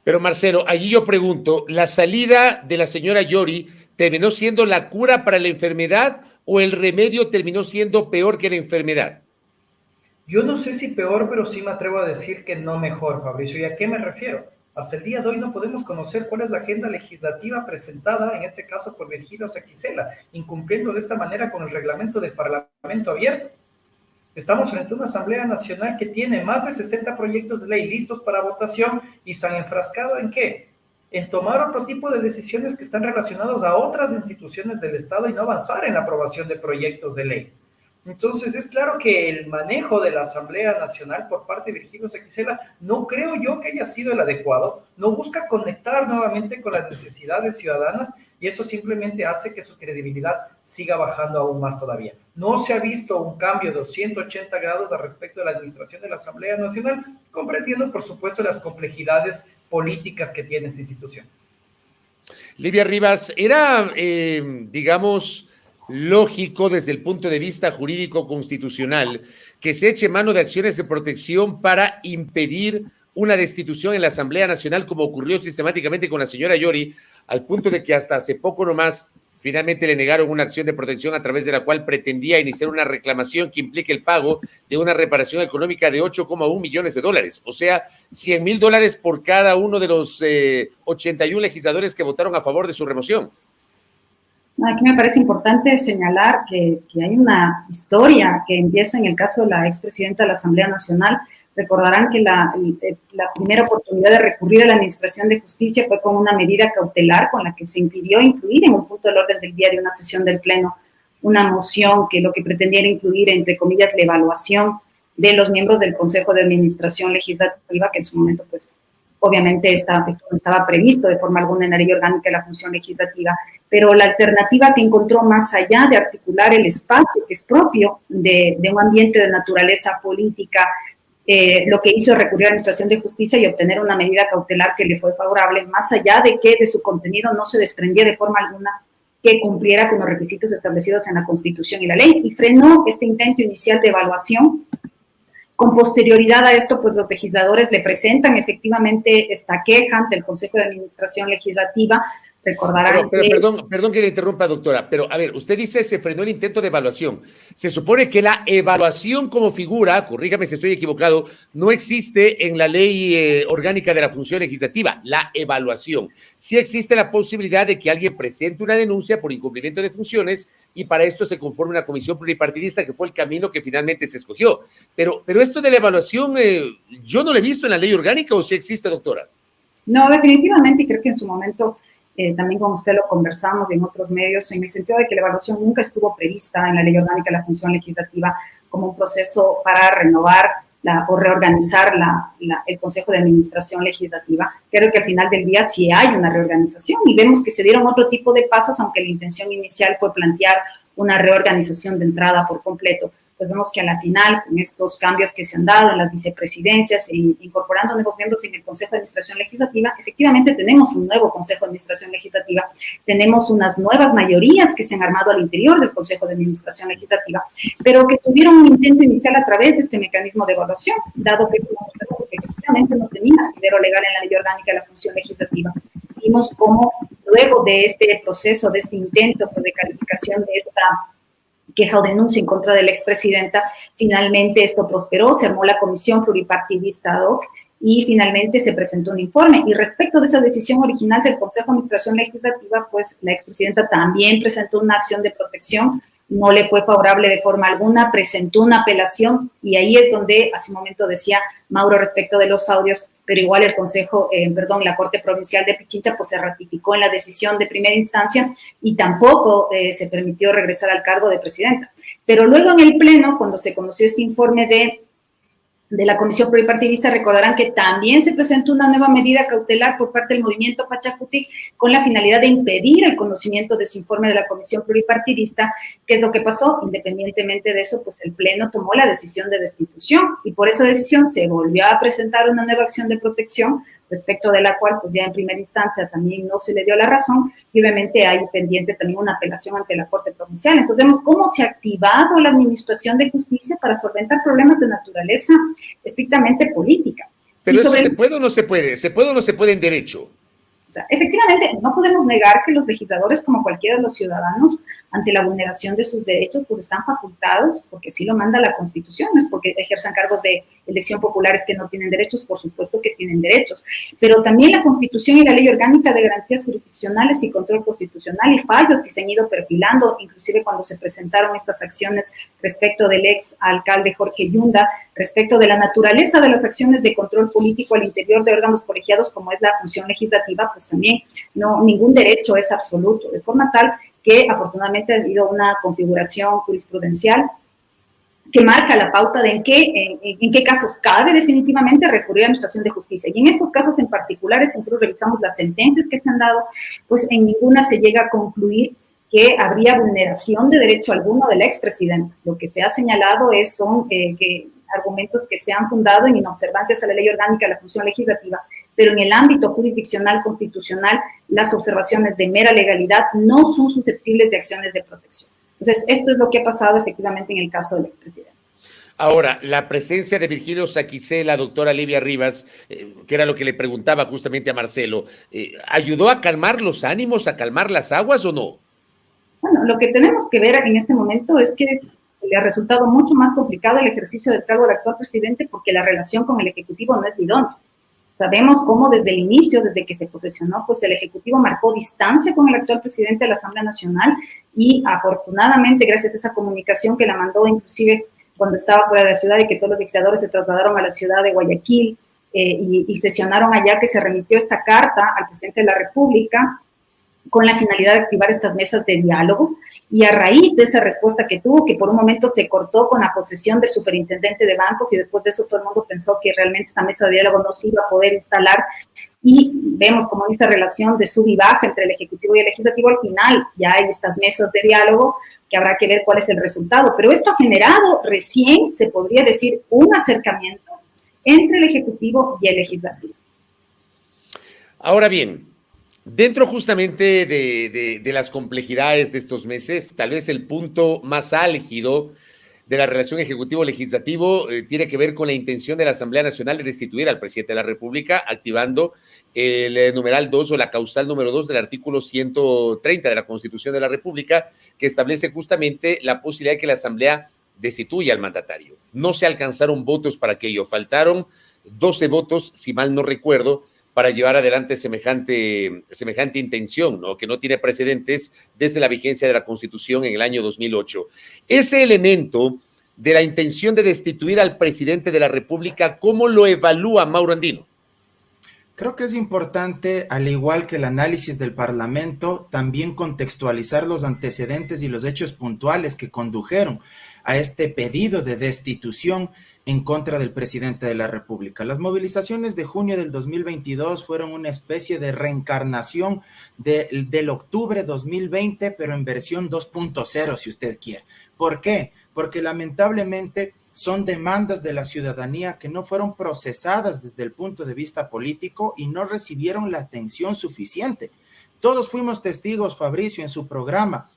Pero Marcelo, allí yo pregunto, ¿la salida de la señora Yori terminó siendo la cura para la enfermedad o el remedio terminó siendo peor que la enfermedad? Yo no sé si peor, pero sí me atrevo a decir que no mejor, Fabricio. ¿Y a qué me refiero? Hasta el día de hoy no podemos conocer cuál es la agenda legislativa presentada, en este caso por Virgilio Saquicela, incumpliendo de esta manera con el reglamento del Parlamento abierto. Estamos frente a una Asamblea Nacional que tiene más de 60 proyectos de ley listos para votación, y se han enfrascado ¿en qué? En tomar otro tipo de decisiones que están relacionadas a otras instituciones del Estado y no avanzar en la aprobación de proyectos de ley. Entonces, es claro que el manejo de la Asamblea Nacional por parte de Virgilio Saquicela no creo yo que haya sido el adecuado. No busca conectar nuevamente con las necesidades ciudadanas, y eso simplemente hace que su credibilidad siga bajando aún más todavía. No se ha visto un cambio de 180 grados al respecto de la administración de la Asamblea Nacional, comprendiendo, por supuesto, las complejidades políticas que tiene esta institución. Livia Rivas, era, digamos, lógico desde el punto de vista jurídico constitucional que se eche mano de acciones de protección para impedir una destitución en la Asamblea Nacional como ocurrió sistemáticamente con la señora Yori, al punto de que hasta hace poco nomás finalmente le negaron una acción de protección a través de la cual pretendía iniciar una reclamación que implique el pago de una reparación económica de 8,1 millones de dólares. O sea, $100,000 por cada uno de los 81 legisladores que votaron a favor de su remoción. Aquí me parece importante señalar que hay una historia que empieza en el caso de la expresidenta de la Asamblea Nacional. Recordarán que la primera oportunidad de recurrir a la Administración de Justicia fue con una medida cautelar con la que se impidió incluir en un punto del orden del día de una sesión del Pleno una moción que lo que pretendía era incluir, entre comillas, la evaluación de los miembros del Consejo de Administración Legislativa, que en su momento, pues, obviamente esto no estaba previsto de forma alguna en la ley orgánica de la función legislativa, pero la alternativa que encontró, más allá de articular el espacio que es propio de un ambiente de naturaleza política, lo que hizo es recurrir a la Administración de Justicia y obtener una medida cautelar que le fue favorable, más allá de que de su contenido no se desprendía de forma alguna que cumpliera con los requisitos establecidos en la Constitución y la ley, y frenó este intento inicial de evaluación. Con posterioridad a esto, pues los legisladores le presentan efectivamente esta queja ante el Consejo de Administración Legislativa. Recordarán perdón que le interrumpa, doctora, pero a ver, usted dice se frenó el intento de evaluación. Se supone que la evaluación como figura, corrígame si estoy equivocado, no existe en la ley orgánica de la función legislativa, la evaluación. Sí existe la posibilidad de que alguien presente una denuncia por incumplimiento de funciones y para esto se conforme una comisión pluripartidista, que fue el camino que finalmente se escogió. Pero esto de la evaluación, yo no lo he visto en la ley orgánica, ¿o sí existe, doctora? No, definitivamente, y creo que en su momento también con usted lo conversamos en otros medios, en el sentido de que la evaluación nunca estuvo prevista en la ley orgánica de la función legislativa como un proceso para renovar o reorganizar el Consejo de Administración Legislativa. Creo que al final del día sí hay una reorganización y vemos que se dieron otro tipo de pasos, aunque la intención inicial fue plantear una reorganización de entrada por completo. Pues vemos que a la final, con estos cambios que se han dado en las vicepresidencias e incorporando nuevos miembros en el Consejo de Administración Legislativa, efectivamente tenemos un nuevo Consejo de Administración Legislativa, tenemos unas nuevas mayorías que se han armado al interior del Consejo de Administración Legislativa, pero que tuvieron un intento inicial a través de este mecanismo de evaluación, dado que es un consejo que efectivamente no tenía asidero legal en la ley orgánica de la función legislativa. Vimos cómo luego de este proceso, de este intento de calificación de esta queja o denuncia en contra de la expresidenta, finalmente esto prosperó, se armó la comisión pluripartidista ad hoc y finalmente se presentó un informe. Y respecto de esa decisión original del Consejo de Administración Legislativa, pues la expresidenta también presentó una acción de protección, no le fue favorable de forma alguna, presentó una apelación y ahí es donde hace un momento decía Mauro respecto de los audios, pero igual el la Corte Provincial de Pichincha pues se ratificó en la decisión de primera instancia y tampoco se permitió regresar al cargo de presidenta. Pero luego en el Pleno, cuando se conoció este informe de la Comisión Pluripartidista, recordarán que también se presentó una nueva medida cautelar por parte del movimiento Pachacutic con la finalidad de impedir el conocimiento de ese informe de la Comisión Pluripartidista. ¿Qué es lo que pasó? Independientemente de eso, pues el Pleno tomó la decisión de destitución y por esa decisión se volvió a presentar una nueva acción de protección, respecto de la cual, pues ya en primera instancia también no se le dio la razón y obviamente hay pendiente también una apelación ante la Corte Provincial. Entonces vemos cómo se ha activado la Administración de Justicia para solventar problemas de naturaleza estrictamente política. Pero eso se puede o no se puede, se puede o no se puede en derecho. O sea, efectivamente, no podemos negar que los legisladores, como cualquiera de los ciudadanos, ante la vulneración de sus derechos, pues están facultados, porque sí lo manda la Constitución, no es porque ejerzan cargos de elección populares que no tienen derechos, por supuesto que tienen derechos, pero también la Constitución y la Ley Orgánica de Garantías Jurisdiccionales y Control Constitucional y fallos que se han ido perfilando, inclusive cuando se presentaron estas acciones respecto del ex alcalde Jorge Yunda, respecto de la naturaleza de las acciones de control político al interior de órganos colegiados como es la función legislativa, pues también ningún derecho es absoluto, de forma tal que afortunadamente ha habido una configuración jurisprudencial que marca la pauta de en qué casos cabe definitivamente recurrir a la Administración de Justicia. Y en estos casos en particulares, si nosotros revisamos las sentencias que se han dado, pues en ninguna se llega a concluir que habría vulneración de derecho alguno de la expresidenta. Lo que se ha señalado son argumentos que se han fundado en inobservancias a la Ley Orgánica de la Función Legislativa, pero en el ámbito jurisdiccional constitucional, las observaciones de mera legalidad no son susceptibles de acciones de protección. Entonces, esto es lo que ha pasado efectivamente en el caso del expresidente. Ahora, la presencia de Virgilio Saquicé, la doctora Livia Rivas, que era lo que le preguntaba justamente a Marcelo, ¿ayudó a calmar los ánimos, a calmar las aguas o no? Bueno, lo que tenemos que ver en este momento es que le ha resultado mucho más complicado el ejercicio del cargo del actual presidente porque la relación con el Ejecutivo no es idónea. Sabemos cómo desde el inicio, desde que se posesionó, pues el Ejecutivo marcó distancia con el actual presidente de la Asamblea Nacional y afortunadamente, gracias a esa comunicación que la mandó inclusive cuando estaba fuera de la ciudad y que todos los legisladores se trasladaron a la ciudad de Guayaquil y sesionaron allá, que se remitió esta carta al presidente de la República con la finalidad de activar estas mesas de diálogo, y a raíz de esa respuesta que tuvo, que por un momento se cortó con la posesión del superintendente de bancos, y después de eso todo el mundo pensó que realmente esta mesa de diálogo no se iba a poder instalar, y vemos como en esta relación de sub y baja entre el Ejecutivo y el Legislativo, al final ya hay estas mesas de diálogo que habrá que ver cuál es el resultado, pero esto ha generado recién, se podría decir, un acercamiento entre el Ejecutivo y el Legislativo. Ahora bien, dentro justamente de las complejidades de estos meses, tal vez el punto más álgido de la relación ejecutivo-legislativo tiene que ver con la intención de la Asamblea Nacional de destituir al presidente de la República, activando el numeral 2 o la causal número 2 del artículo 130 de la Constitución de la República, que establece justamente la posibilidad de que la Asamblea destituya al mandatario. No se alcanzaron votos para aquello, faltaron 12 votos, si mal no recuerdo, para llevar adelante semejante intención, ¿no? Que no tiene precedentes desde la vigencia de la Constitución en el año 2008. Ese elemento de la intención de destituir al presidente de la República, ¿cómo lo evalúa Mauro Andino? Creo que es importante, al igual que el análisis del Parlamento, también contextualizar los antecedentes y los hechos puntuales que condujeron a este pedido de destitución en contra del presidente de la República. Las movilizaciones de junio del 2022 fueron una especie de reencarnación del octubre 2020, pero en versión 2.0, si usted quiere. ¿Por qué? Porque lamentablemente son demandas de la ciudadanía que no fueron procesadas desde el punto de vista político y no recibieron la atención suficiente. Todos fuimos testigos, Fabricio, en su programa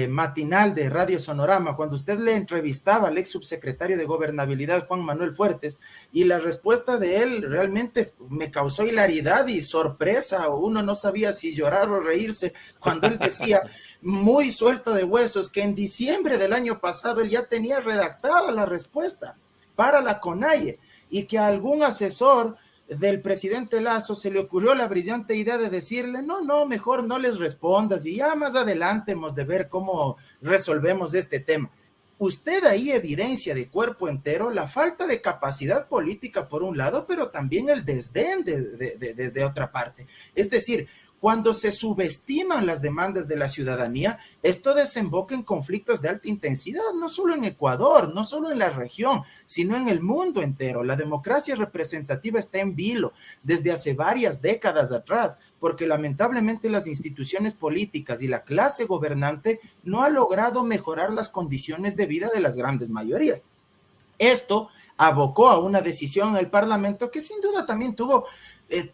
matinal de Radio Sonorama, cuando usted le entrevistaba al ex subsecretario de Gobernabilidad, Juan Manuel Fuertes, y la respuesta de él realmente me causó hilaridad y sorpresa. Uno no sabía si llorar o reírse cuando él decía, muy suelto de huesos, que en diciembre del año pasado él ya tenía redactada la respuesta para la CONAIE y que a algún asesor del presidente Lasso se le ocurrió la brillante idea de decirle, no, mejor no les respondas y ya más adelante hemos de ver cómo resolvemos este tema. Usted ahí evidencia de cuerpo entero la falta de capacidad política por un lado, pero también el desdén de otra parte. Es decir, cuando se subestiman las demandas de la ciudadanía, esto desemboca en conflictos de alta intensidad, no solo en Ecuador, no solo en la región, sino en el mundo entero. La democracia representativa está en vilo desde hace varias décadas atrás, porque lamentablemente las instituciones políticas y la clase gobernante no ha logrado mejorar las condiciones de vida de las grandes mayorías. Esto abocó a una decisión en el Parlamento que sin duda también tuvo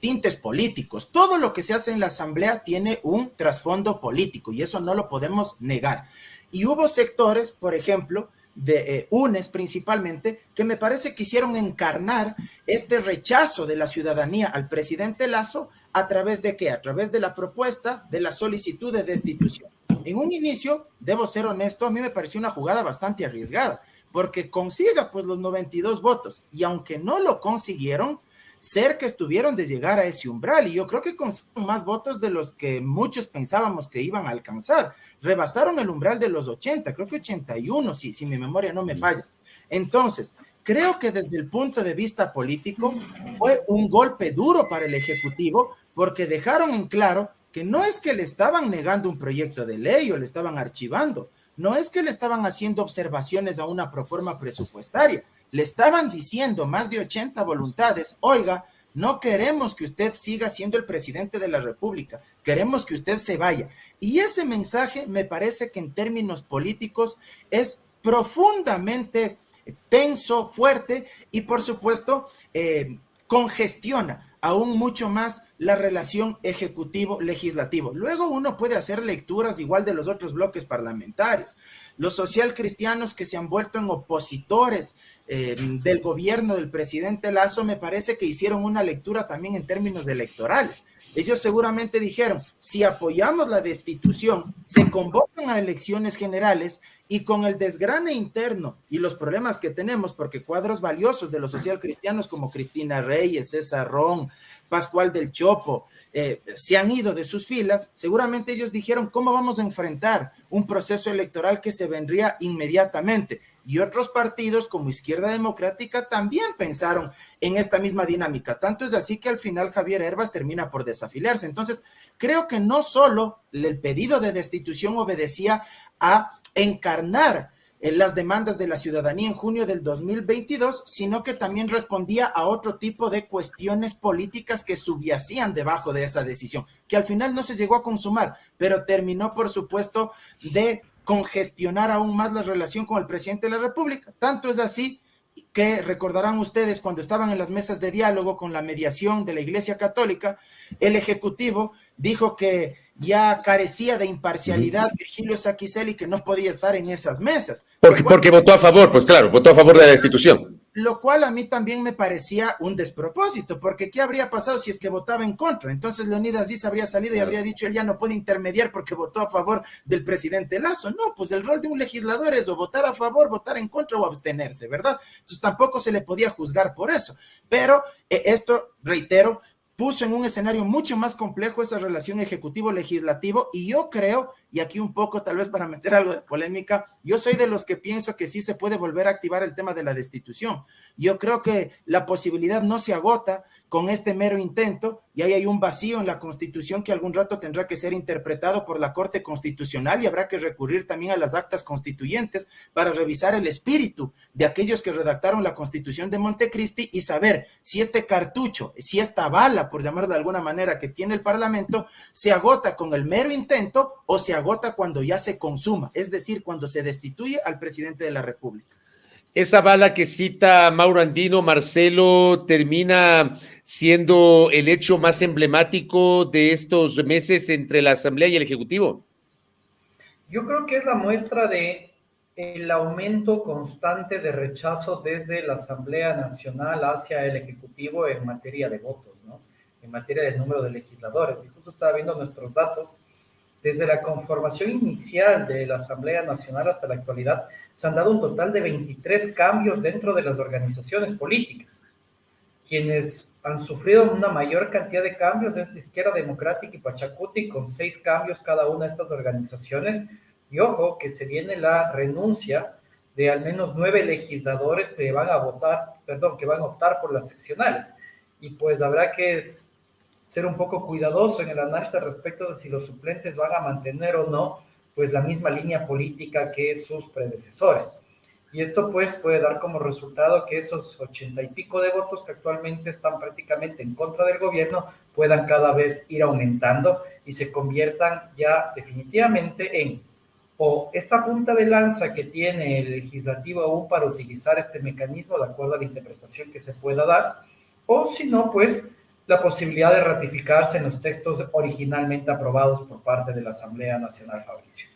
tintes políticos. Todo lo que se hace en la Asamblea tiene un trasfondo político y eso no lo podemos negar. Y hubo sectores, por ejemplo, de UNES principalmente, que me parece que quisieron encarnar este rechazo de la ciudadanía al presidente Lasso a través de ¿qué? A través de la propuesta de la solicitud de destitución. En un inicio, debo ser honesto, a mí me pareció una jugada bastante arriesgada, porque consiga pues los 92 votos y aunque no lo consiguieron, cerca estuvieron de llegar a ese umbral y yo creo que consiguieron más votos de los que muchos pensábamos que iban a alcanzar. Rebasaron el umbral de los 80, creo que 81, si mi memoria no me falla. Entonces, creo que desde el punto de vista político fue un golpe duro para el Ejecutivo porque dejaron en claro que no es que le estaban negando un proyecto de ley o le estaban archivando, no es que le estaban haciendo observaciones a una proforma presupuestaria, le estaban diciendo más de 80 voluntades, oiga, no queremos que usted siga siendo el presidente de la República, queremos que usted se vaya. Y ese mensaje me parece que en términos políticos es profundamente tenso, fuerte y por supuesto congestiona aún mucho más la relación ejecutivo-legislativo. Luego uno puede hacer lecturas igual de los otros bloques parlamentarios. Los socialcristianos que se han vuelto en opositores del gobierno del presidente Lasso, me parece que hicieron una lectura también en términos electorales. Ellos seguramente dijeron, si apoyamos la destitución, se convocan a elecciones generales y con el desgrane interno y los problemas que tenemos, porque cuadros valiosos de los socialcristianos como Cristina Reyes, César Ron, Pascual del Chopo, se han ido de sus filas, seguramente ellos dijeron, ¿cómo vamos a enfrentar un proceso electoral que se vendría inmediatamente? Y otros partidos como Izquierda Democrática también pensaron en esta misma dinámica. Tanto es así que al final Javier Hervas termina por desafiliarse. Entonces, creo que no solo el pedido de destitución obedecía a encarnar las demandas de la ciudadanía en junio del 2022, sino que también respondía a otro tipo de cuestiones políticas que subyacían debajo de esa decisión, que al final no se llegó a consumar, pero terminó, por supuesto, de congestionar aún más la relación con el presidente de la República. Tanto es así que recordarán ustedes cuando estaban en las mesas de diálogo con la mediación de la Iglesia Católica, el Ejecutivo dijo que ya carecía de imparcialidad Virgilio Saquiceli, que no podía estar en esas mesas. Porque votó a favor, pues claro, votó a favor de la destitución. Lo cual a mí también me parecía un despropósito, porque ¿qué habría pasado si es que votaba en contra? Entonces Leonidas Diz habría salido y habría dicho, él ya no puede intermediar porque votó a favor del presidente Lasso. No, pues el rol de un legislador es o votar a favor, votar en contra o abstenerse, ¿verdad? Entonces tampoco se le podía juzgar por eso. Pero esto, reitero, puso en un escenario mucho más complejo esa relación ejecutivo-legislativo, y yo creo, y aquí un poco tal vez para meter algo de polémica, yo soy de los que pienso que sí se puede volver a activar el tema de la destitución. Yo creo que la posibilidad no se agota con este mero intento, y ahí hay un vacío en la Constitución que algún rato tendrá que ser interpretado por la Corte Constitucional, y habrá que recurrir también a las actas constituyentes para revisar el espíritu de aquellos que redactaron la Constitución de Montecristi y saber si este cartucho, si esta bala, por llamarlo de alguna manera, que tiene el Parlamento, se agota con el mero intento o se agota cuando ya se consuma, es decir, cuando se destituye al presidente de la República. Esa bala que cita Mauro Andino, Marcelo, termina siendo el hecho más emblemático de estos meses entre la Asamblea y el Ejecutivo. Yo creo que es la muestra de el aumento constante de rechazo desde la Asamblea Nacional hacia el Ejecutivo en materia de votos, ¿no? En materia del número de legisladores. Y justo estaba viendo nuestros datos. Desde la conformación inicial de la Asamblea Nacional hasta la actualidad, se han dado un total de 23 cambios dentro de las organizaciones políticas. Quienes han sufrido una mayor cantidad de cambios es la Izquierda Democrática y Pachacuti, con 6 cambios cada una de estas organizaciones. Y ojo, que se viene la renuncia de al menos 9 legisladores que van a optar por las seccionales. Y pues habrá que ser un poco cuidadoso en el análisis respecto de si los suplentes van a mantener o no pues la misma línea política que sus predecesores. Y esto pues puede dar como resultado que esos 80 y pico de votos que actualmente están prácticamente en contra del gobierno puedan cada vez ir aumentando y se conviertan ya definitivamente en o esta punta de lanza que tiene el legislativo aún para utilizar este mecanismo de acuerdo a la interpretación que se pueda dar, o si no pues la posibilidad de ratificarse en los textos originalmente aprobados por parte de la Asamblea Nacional, Fabricio.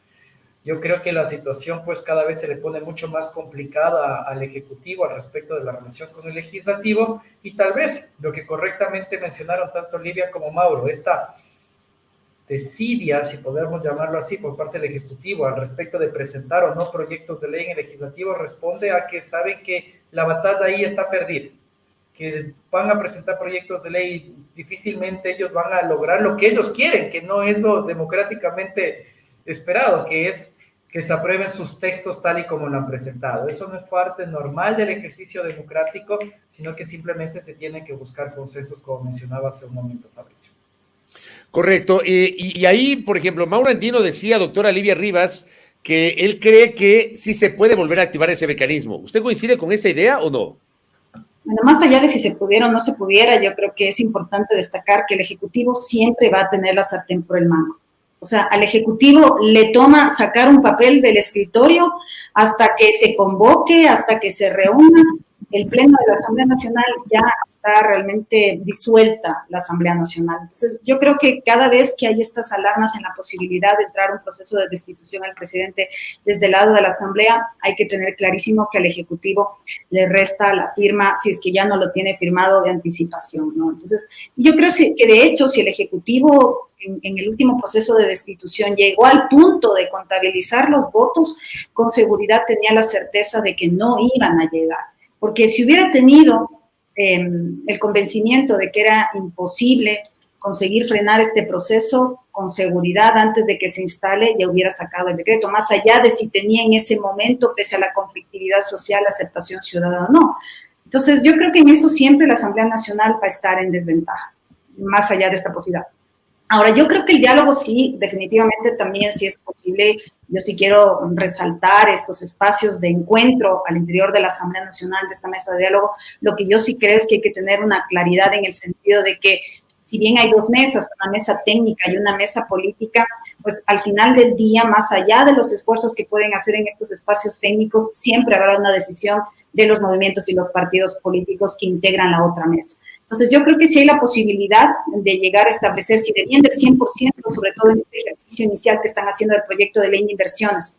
Yo creo que la situación pues cada vez se le pone mucho más complicada al Ejecutivo al respecto de la relación con el Legislativo, y tal vez lo que correctamente mencionaron tanto Livia como Mauro, esta desidia, si podemos llamarlo así, por parte del Ejecutivo al respecto de presentar o no proyectos de ley en el Legislativo, responde a que saben que la batalla ahí está perdida, que van a presentar proyectos de ley, difícilmente ellos van a lograr lo que ellos quieren, que no es lo democráticamente esperado, que es que se aprueben sus textos tal y como lo han presentado. Eso no es parte normal del ejercicio democrático, sino que simplemente se tiene que buscar consensos, como mencionaba hace un momento Fabricio. Correcto. Y ahí, por ejemplo, Mauro Andino decía, doctora Livia Rivas, que él cree que sí se puede volver a activar ese mecanismo. ¿Usted coincide con esa idea o no? Bueno, más allá de si se pudiera o no se pudiera, yo creo que es importante destacar que el Ejecutivo siempre va a tener la sartén por el mango. O sea, al Ejecutivo le toma sacar un papel del escritorio hasta que se convoque, hasta que se reúna, el Pleno de la Asamblea Nacional ya está realmente disuelta la Asamblea Nacional. Entonces, yo creo que cada vez que hay estas alarmas en la posibilidad de entrar a un proceso de destitución al presidente desde el lado de la Asamblea, hay que tener clarísimo que al Ejecutivo le resta la firma, si es que ya no lo tiene firmado, de anticipación, ¿no? Entonces, yo creo que de hecho, si el Ejecutivo en el último proceso de destitución llegó al punto de contabilizar los votos, con seguridad tenía la certeza de que no iban a llegar. Porque si hubiera tenido el convencimiento de que era imposible conseguir frenar este proceso, con seguridad antes de que se instale ya hubiera sacado el decreto, más allá de si tenía en ese momento, pese a la conflictividad social, aceptación ciudadana o no. Entonces, yo creo que en eso siempre la Asamblea Nacional va a estar en desventaja, más allá de esta posibilidad. Ahora, yo creo que el diálogo sí, definitivamente también sí es posible. Yo sí quiero resaltar estos espacios de encuentro al interior de la Asamblea Nacional, de esta mesa de diálogo. Lo que yo sí creo es que hay que tener una claridad en el sentido de que si bien hay dos mesas, una mesa técnica y una mesa política, pues al final del día, más allá de los esfuerzos que pueden hacer en estos espacios técnicos, siempre habrá una decisión de los movimientos y los partidos políticos que integran la otra mesa. Entonces, yo creo que sí hay la posibilidad de llegar a establecer, si bien del 100%, sobre todo en este ejercicio inicial que están haciendo el proyecto de ley de inversiones,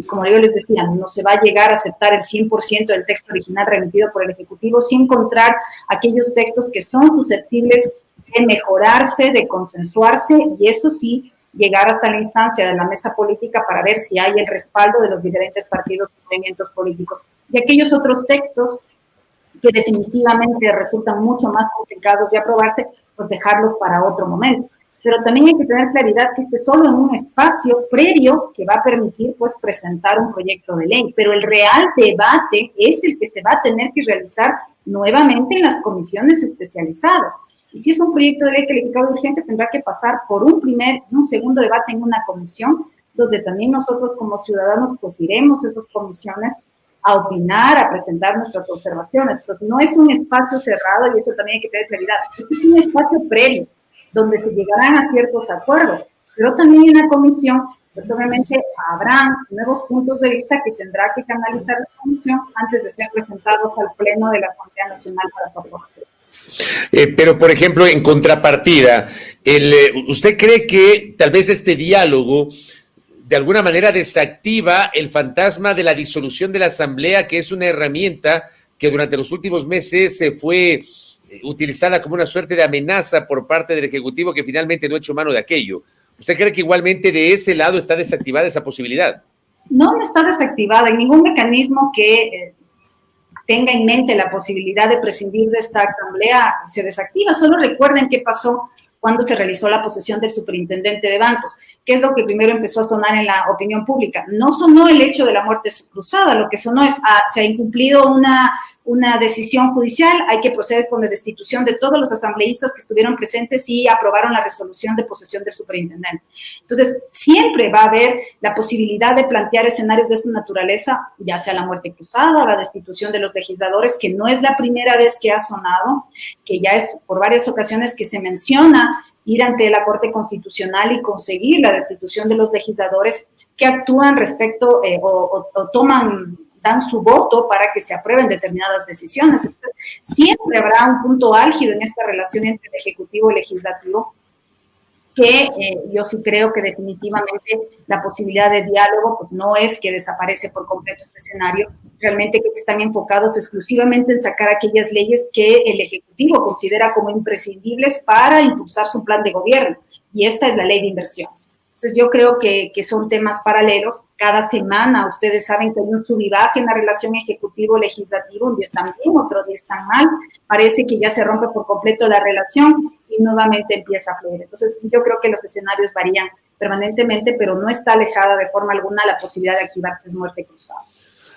como yo les decía, no se va a llegar a aceptar el 100% del texto original remitido por el Ejecutivo, sin encontrar aquellos textos que son susceptibles de mejorarse, de consensuarse, y eso sí, llegar hasta la instancia de la mesa política para ver si hay el respaldo de los diferentes partidos y movimientos políticos. Y aquellos otros textos que definitivamente resultan mucho más complicados de aprobarse, pues dejarlos para otro momento. Pero también hay que tener claridad que este es solo en un espacio previo que va a permitir, pues, presentar un proyecto de ley, pero el real debate es el que se va a tener que realizar nuevamente en las comisiones especializadas. Y si es un proyecto de ley calificado de urgencia, tendrá que pasar por un segundo debate en una comisión, donde también nosotros como ciudadanos pues iremos a esas comisiones a opinar, a presentar nuestras observaciones. Entonces, no es un espacio cerrado, y eso también hay que tener claridad. Este es un espacio previo, donde se llegarán a ciertos acuerdos, pero también en la comisión, pues obviamente habrán nuevos puntos de vista que tendrá que canalizar la comisión antes de ser presentados al Pleno de la Asamblea Nacional para su aprobación. Pero, por ejemplo, en contrapartida, ¿usted cree que tal vez este diálogo de alguna manera desactiva el fantasma de la disolución de la Asamblea, que es una herramienta que durante los últimos meses se fue utilizada como una suerte de amenaza por parte del Ejecutivo, que finalmente no ha hecho mano de aquello? ¿Usted cree que igualmente de ese lado está desactivada esa posibilidad? No está desactivada. Hay ningún mecanismo que tenga en mente la posibilidad de prescindir de esta asamblea se desactiva. Solo recuerden qué pasó cuando se realizó la posesión del superintendente de bancos, que es lo que primero empezó a sonar en la opinión pública. No sonó el hecho de la muerte cruzada, lo que sonó es, se ha incumplido una decisión judicial, hay que proceder con la destitución de todos los asambleístas que estuvieron presentes y aprobaron la resolución de posesión del superintendente. Entonces, siempre va a haber la posibilidad de plantear escenarios de esta naturaleza, ya sea la muerte cruzada o la destitución de los legisladores, que no es la primera vez que ha sonado, que ya es por varias ocasiones que se menciona ir ante la Corte Constitucional y conseguir la destitución de los legisladores que actúan respecto dan su voto para que se aprueben determinadas decisiones. Entonces, siempre habrá un punto álgido en esta relación entre el Ejecutivo y el Legislativo, que yo sí creo que definitivamente la posibilidad de diálogo pues no es que desaparece por completo este escenario, realmente que están enfocados exclusivamente en sacar aquellas leyes que el Ejecutivo considera como imprescindibles para impulsar su plan de gobierno, y esta es la ley de inversiones. Entonces yo creo que son temas paralelos. Cada semana ustedes saben que hay un sub y baja en la relación ejecutivo-legislativo, un día están bien, otro día están mal, parece que ya se rompe por completo la relación y nuevamente empieza a fluir. Entonces yo creo que los escenarios varían permanentemente, pero no está alejada de forma alguna la posibilidad de activarse muerte cruzada.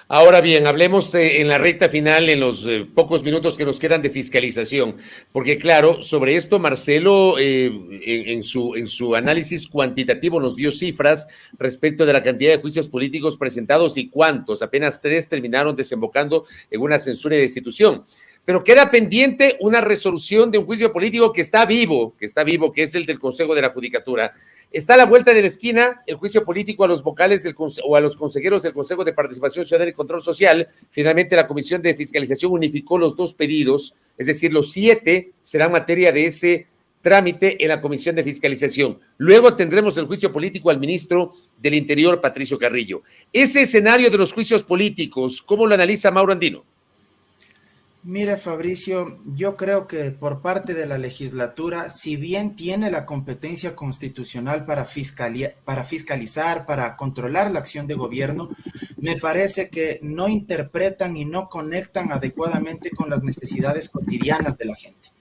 Ahora bien, hablemos en la recta final, en los pocos minutos que nos quedan de fiscalización, porque claro, sobre esto Marcelo en su análisis cuantitativo nos dio cifras respecto de la cantidad de juicios políticos presentados y cuántos, apenas 3 terminaron desembocando en una censura y destitución. Pero queda pendiente una resolución de un juicio político que está vivo, que es el del Consejo de la Judicatura, Está a la vuelta de la esquina el juicio político a los vocales o a los consejeros del Consejo de Participación Ciudadana y Control Social. Finalmente, la Comisión de Fiscalización unificó los 2 pedidos, es decir, los 7 serán materia de ese trámite en la Comisión de Fiscalización. Luego tendremos el juicio político al ministro del Interior, Patricio Carrillo. Ese escenario de los juicios políticos, ¿cómo lo analiza Mauro Andino? Mire, Fabricio, yo creo que por parte de la legislatura, si bien tiene la competencia constitucional para fiscalizar, para controlar la acción de gobierno, me parece que no interpretan y no conectan adecuadamente con las necesidades cotidianas de la gente.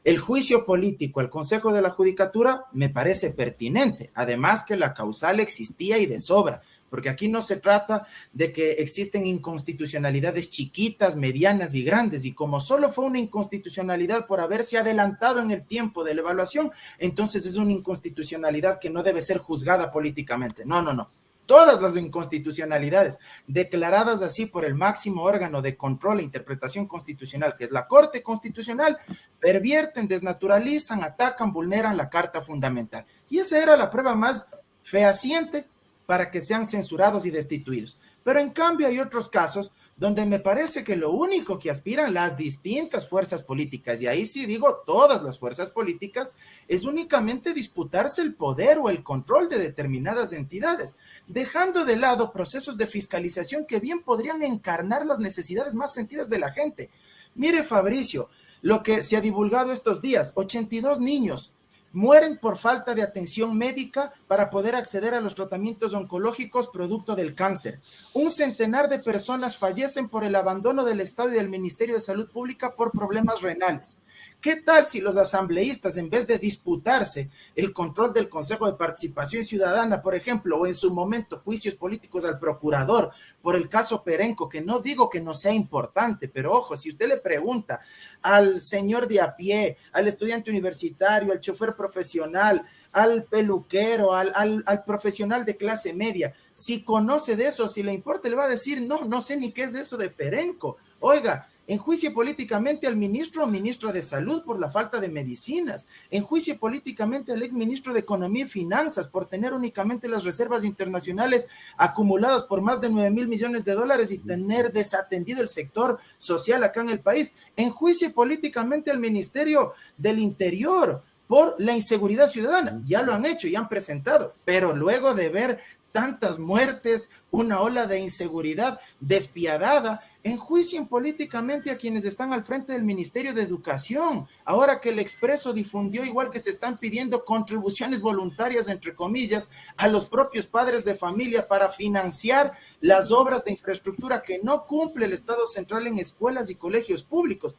El juicio político al Consejo de la Judicatura me parece pertinente, además que la causal existía y de sobra, porque aquí no se trata de que existen inconstitucionalidades chiquitas, medianas y grandes, y como solo fue una inconstitucionalidad por haberse adelantado en el tiempo de la evaluación, entonces es una inconstitucionalidad que no debe ser juzgada políticamente. No. Todas las inconstitucionalidades declaradas así por el máximo órgano de control e interpretación constitucional, que es la Corte Constitucional, pervierten, desnaturalizan, atacan, vulneran la Carta Fundamental. Y esa era la prueba más fehaciente para que sean censurados y destituidos. Pero en cambio hay otros casos donde me parece que lo único que aspiran las distintas fuerzas políticas, y ahí sí digo todas las fuerzas políticas, es únicamente disputarse el poder o el control de determinadas entidades, dejando de lado procesos de fiscalización que bien podrían encarnar las necesidades más sentidas de la gente. Mire, Fabricio, lo que se ha divulgado estos días, 82 niños mueren por falta de atención médica para poder acceder a los tratamientos oncológicos producto del cáncer. 100 de personas fallecen por el abandono del Estado y del Ministerio de Salud Pública por problemas renales. ¿Qué tal si los asambleístas, en vez de disputarse el control del Consejo de Participación Ciudadana, por ejemplo, o en su momento juicios políticos al procurador por el caso Perenco, que no digo que no sea importante, pero ojo, si usted le pregunta al señor de a pie, al estudiante universitario, al chofer profesional, al peluquero, al profesional de clase media, si conoce de eso, si le importa, le va a decir, no sé ni qué es eso de Perenco. Oiga, enjuicie políticamente al ministro o ministra de Salud por la falta de medicinas, enjuicie políticamente al exministro de Economía y Finanzas por tener únicamente las reservas internacionales acumuladas por más de 9,000 millones de dólares y tener desatendido el sector social acá en el país, enjuicie políticamente al Ministerio del Interior por la inseguridad ciudadana. Ya lo han hecho, ya han presentado, pero luego de ver tantas muertes, una ola de inseguridad despiadada, enjuicien políticamente a quienes están al frente del Ministerio de Educación. Ahora que el Expreso difundió, igual que se están pidiendo contribuciones voluntarias, entre comillas, a los propios padres de familia para financiar las obras de infraestructura que no cumple el Estado central en escuelas y colegios públicos.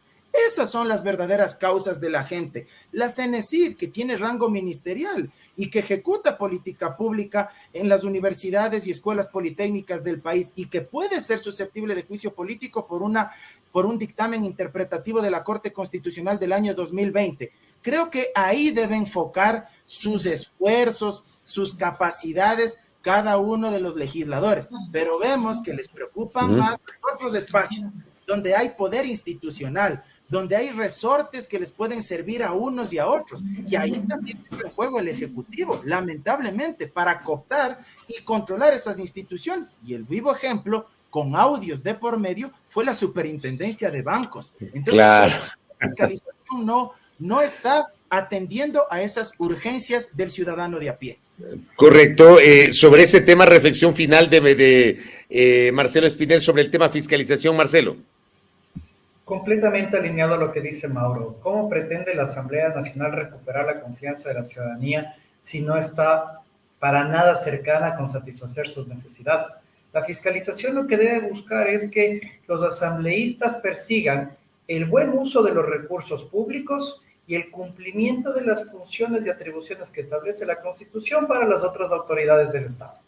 Esas son las verdaderas causas de la gente. La CENESID, que tiene rango ministerial y que ejecuta política pública en las universidades y escuelas politécnicas del país y que puede ser susceptible de juicio político por un dictamen interpretativo de la Corte Constitucional del año 2020. Creo que ahí debe enfocar sus esfuerzos, sus capacidades, cada uno de los legisladores, pero vemos que les preocupan más otros espacios donde hay poder institucional, donde hay resortes que les pueden servir a unos y a otros. Y ahí también entra en juego el Ejecutivo, lamentablemente, para cooptar y controlar esas instituciones. Y el vivo ejemplo, con audios de por medio, fue la Superintendencia de Bancos. Entonces, claro, la fiscalización no está atendiendo a esas urgencias del ciudadano de a pie. Correcto. Sobre ese tema, reflexión final de Marcelo Espinel sobre el tema fiscalización. Marcelo. Completamente alineado a lo que dice Mauro. ¿Cómo pretende la Asamblea Nacional recuperar la confianza de la ciudadanía si no está para nada cercana con satisfacer sus necesidades? La fiscalización lo que debe buscar es que los asambleístas persigan el buen uso de los recursos públicos y el cumplimiento de las funciones y atribuciones que establece la Constitución para las otras autoridades del Estado.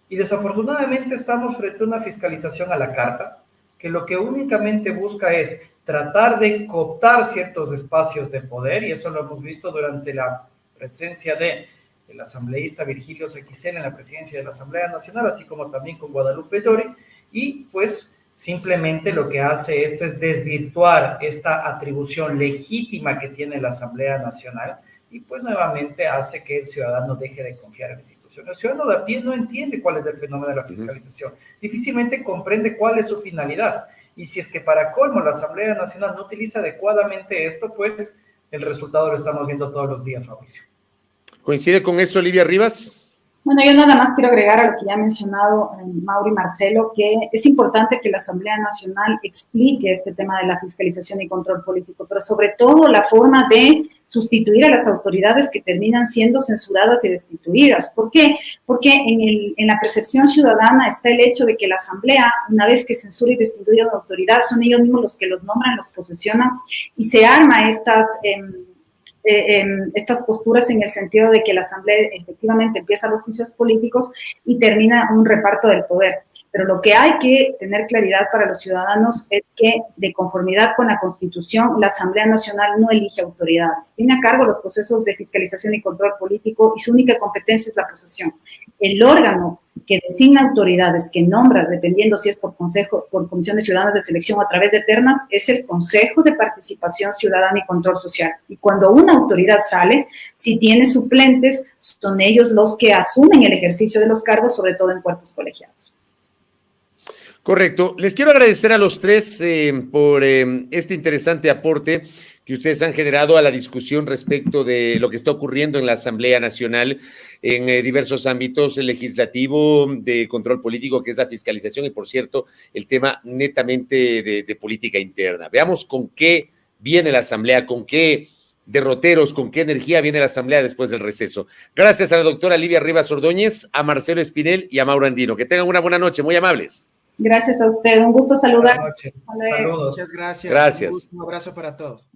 Y desafortunadamente estamos frente a una fiscalización a la carta, que lo que únicamente busca es tratar de cooptar ciertos espacios de poder, y eso lo hemos visto durante la presencia del asambleísta Virgilio Sequicela en la presidencia de la Asamblea Nacional, así como también con Guadalupe Llori, y pues simplemente lo que hace esto es desvirtuar esta atribución legítima que tiene la Asamblea Nacional y pues nuevamente hace que el ciudadano deje de confiar en la institución. El ciudadano de a pie no entiende cuál es el fenómeno de la fiscalización, difícilmente comprende cuál es su finalidad, y si es que para colmo la Asamblea Nacional no utiliza adecuadamente esto, pues el resultado lo estamos viendo todos los días, Fabricio. ¿Coincide con eso, Olivia Rivas? Bueno, yo nada más quiero agregar a lo que ya ha mencionado Mauro y Marcelo, que es importante que la Asamblea Nacional explique este tema de la fiscalización y control político, pero sobre todo la forma de sustituir a las autoridades que terminan siendo censuradas y destituidas. ¿Por qué? Porque en la percepción ciudadana está el hecho de que la Asamblea, una vez que censura y destituye a una autoridad, son ellos mismos los que los nombran, los posesionan, y se arma estas posturas en el sentido de que la Asamblea efectivamente empieza los juicios políticos y termina un reparto del poder. Pero lo que hay que tener claridad para los ciudadanos es que, de conformidad con la Constitución, la Asamblea Nacional no elige autoridades. Tiene a cargo los procesos de fiscalización y control político y su única competencia es la posesión. El órgano que designa autoridades, que nombra, dependiendo si es por comisiones ciudadanas de selección o a través de ternas, es el Consejo de Participación Ciudadana y Control Social. Y cuando una autoridad sale, si tiene suplentes, son ellos los que asumen el ejercicio de los cargos, sobre todo en cuerpos colegiados. Correcto. Les quiero agradecer a los tres por este interesante aporte que ustedes han generado a la discusión respecto de lo que está ocurriendo en la Asamblea Nacional en diversos ámbitos, el legislativo, de control político, que es la fiscalización, y por cierto, el tema netamente de política interna. Veamos con qué viene la Asamblea, con qué derroteros, con qué energía viene la Asamblea después del receso. Gracias a la doctora Livia Rivas Ordóñez, a Marcelo Espinel y a Mauro Andino. Que tengan una buena noche, muy amables. Gracias a usted, un gusto saludar. Buenas noches. Saludos. Muchas gracias. Gracias. Un abrazo para todos.